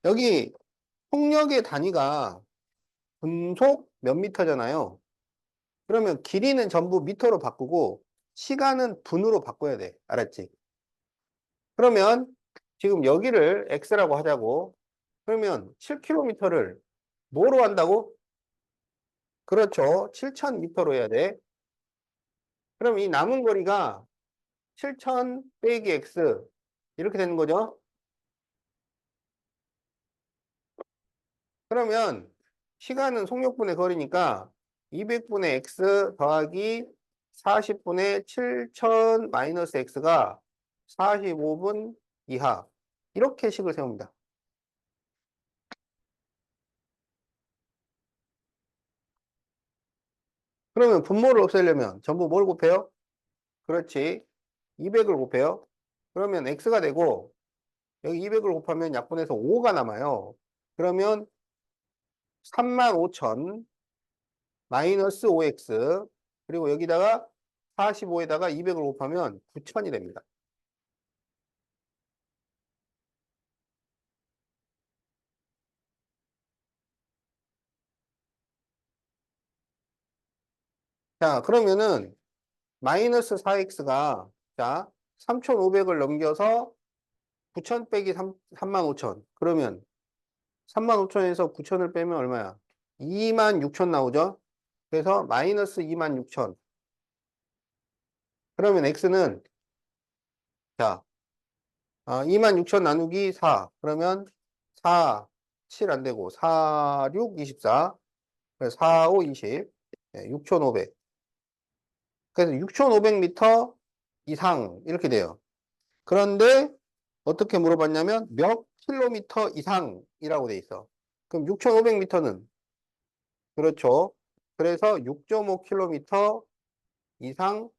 여기 속력의 단위가 분속 몇 미터잖아요. 그러면 길이는 전부 미터로 바꾸고 시간은 분으로 바꿔야 돼. 알았지? 그러면 지금 여기를 x라고 하자고. 그러면 7km를 뭐로 한다고? 그렇죠. 7000m로 해야 돼. 그럼 이 남은 거리가 7000 빼기 x 이렇게 되는 거죠. 그러면 시간은 속력분의 거리니까 200분의 x 더하기 40분의 7000 마이너스 x가 45분 이하 이렇게 식을 세웁니다. 그러면 분모를 없애려면 전부 뭘 곱해요? 그렇지. 200을 곱해요. 그러면 x가 되고 여기 200을 곱하면 약분해서 5가 남아요. 그러면 35,000 마이너스 5x 그리고 여기다가 45에다가 200을 곱하면 9,000이 됩니다. 자, 그러면은 마이너스 4x가 자 3,500을 넘겨서 9,000 빼기 35,000 그러면 35,000에서 9,000을 빼면 얼마야? 26,000 나오죠? 그래서 마이너스 26,000 그러면 x는 자 26,000 나누기 4 그러면 4, 7 안 되고 4, 6, 24 그래서 4, 5, 20 6,500 그래서 6,500m 이상 이렇게 돼요. 그런데 어떻게 물어봤냐면 몇 킬로미터 이상이라고 돼 있어. 그럼 6,500m는 그렇죠. 그래서 6.5km 이상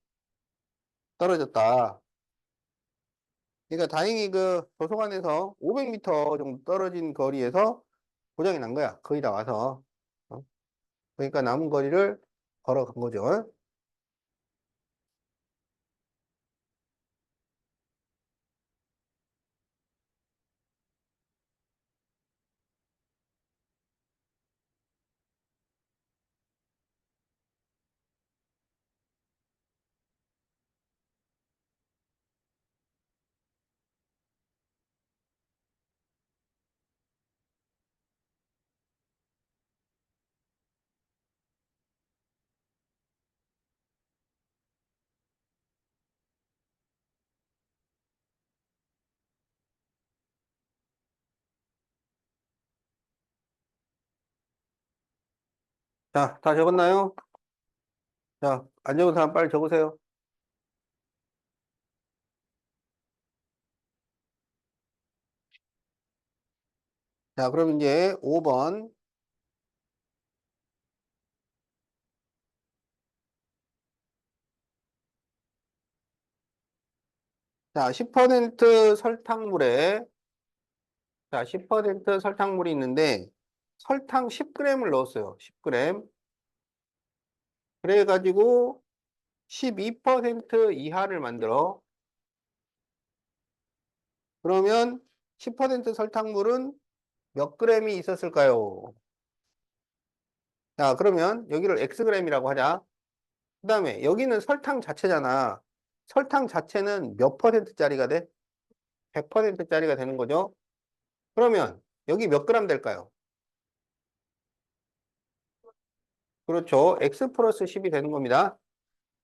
떨어졌다. 그러니까 다행히 그 도서관에서 500m 정도 떨어진 거리에서 고장이 난 거야. 거의 다 와서. 어? 그러니까 남은 거리를 걸어간 거죠. 자, 다 적었나요? 자, 안 적은 사람 빨리 적으세요. 자, 그럼 이제 5번. 자, 10% 설탕물에, 자, 10% 설탕물이 있는데, 설탕 10g을 넣었어요. 10g. 그래가지고 12% 이하를 만들어. 그러면 10% 설탕물은 몇 g이 있었을까요? 자, 그러면 여기를 xg이라고 하자. 그 다음에 여기는 설탕 자체잖아. 설탕 자체는 몇 퍼센트짜리가 돼? 100%짜리가 되는 거죠. 그러면 여기 몇 그램 될까요? 그렇죠. x 플러스 10이 되는 겁니다.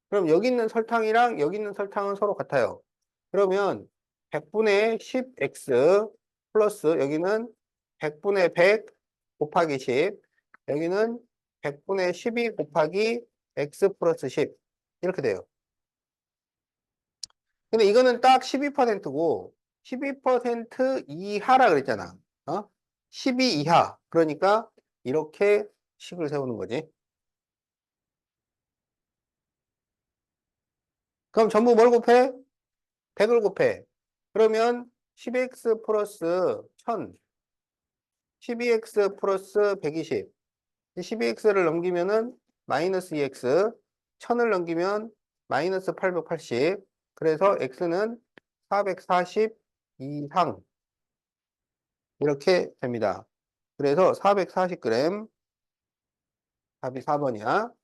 그럼 여기 있는 설탕이랑 여기 있는 설탕은 서로 같아요. 그러면 100분의 10x 플러스 여기는 100분의 100 곱하기 10. 여기는 100분의 12 곱하기 x 플러스 10. 이렇게 돼요. 근데 이거는 딱 12%고 12% 이하라 그랬잖아. 어? 12 이하. 그러니까 이렇게 식을 세우는 거지. 그럼 전부 뭘 곱해? 100을 곱해. 그러면 10x 플러스 1000, 12x 플러스 120. 12x를 넘기면은 마이너스 2x, 1000을 넘기면 마이너스 880. 그래서 x는 440 이상. 이렇게 됩니다. 그래서 440g, 답이 4번이야.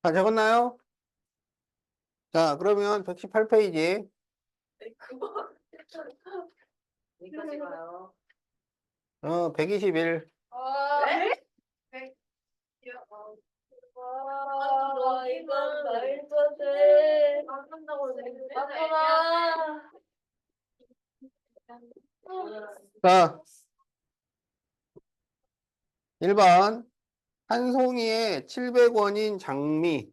다 적었나요? 자, 그러면 118페이지. 그거. 여기까지 가요. 121. 네? 와, 이건 말도 안 돼. 안 된다고 했는데. 맞잖아. 자, 1번. 한 송이에 700원인 장미.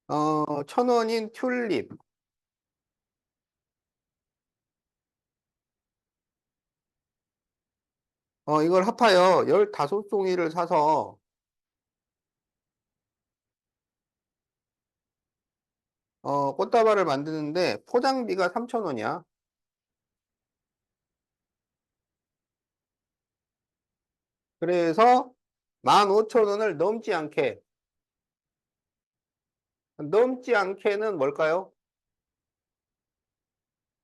1000원인 튤립. 이걸 합하여 15송이를 사서, 꽃다발을 만드는데 포장비가 3,000원이야. 그래서 15,000원을 넘지 않게는 뭘까요?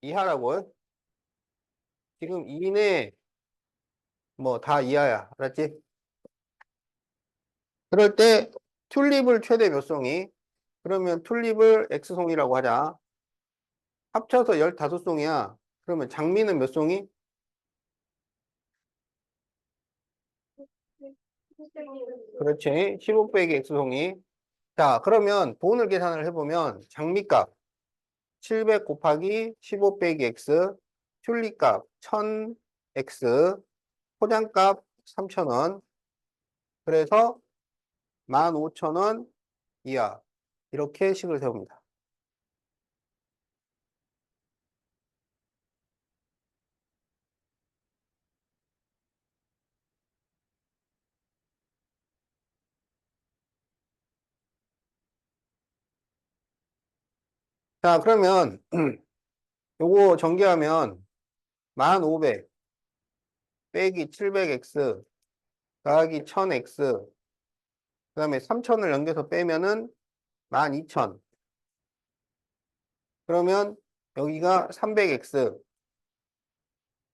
이하라고요? 지금 이내 뭐 다 이하야. 알았지? 그럴 때 튤립을 최대 몇 송이? 그러면 튤립을 X송이라고 하자. 합쳐서 15송이야. 그러면 장미는 몇 송이? 그렇지. 15 빼기 X송이. 자, 그러면 돈을 계산을 해보면 장미값 700 곱하기 15 빼기 X, 튤립값 1000X, 포장값 3,000원. 그래서 15,000원 이하. 이렇게 식을 세웁니다. 자, 그러면 요거 전개하면 1500 빼기 700x 더하기 1000x 그 다음에 3000을 넘겨서 빼면은 12000 그러면 여기가 300x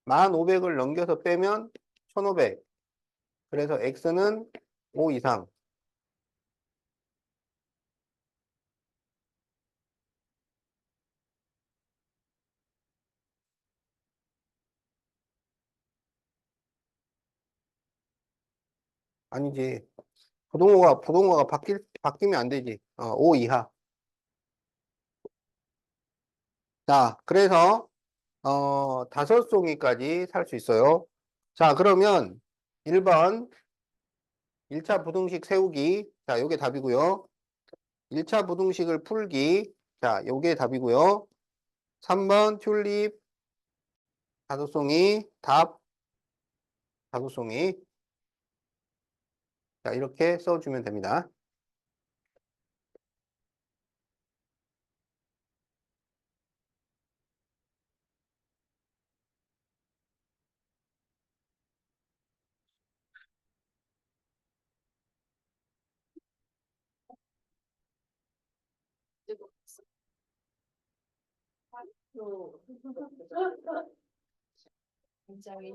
1500을 넘겨서 빼면 1500 그래서 x는 5 이상 아니지 부동호가 바뀌면 안 되지 5 이하 자 그래서 다섯 송이까지 살 수 있어요 자 그러면 1번 1차 부등식 세우기 자 요게 답이고요 1차 부등식을 풀기 자 요게 답이고요 3번 튤립 다섯 송이 답 다섯 송이 자 이렇게 써주면 됩니다 굉장히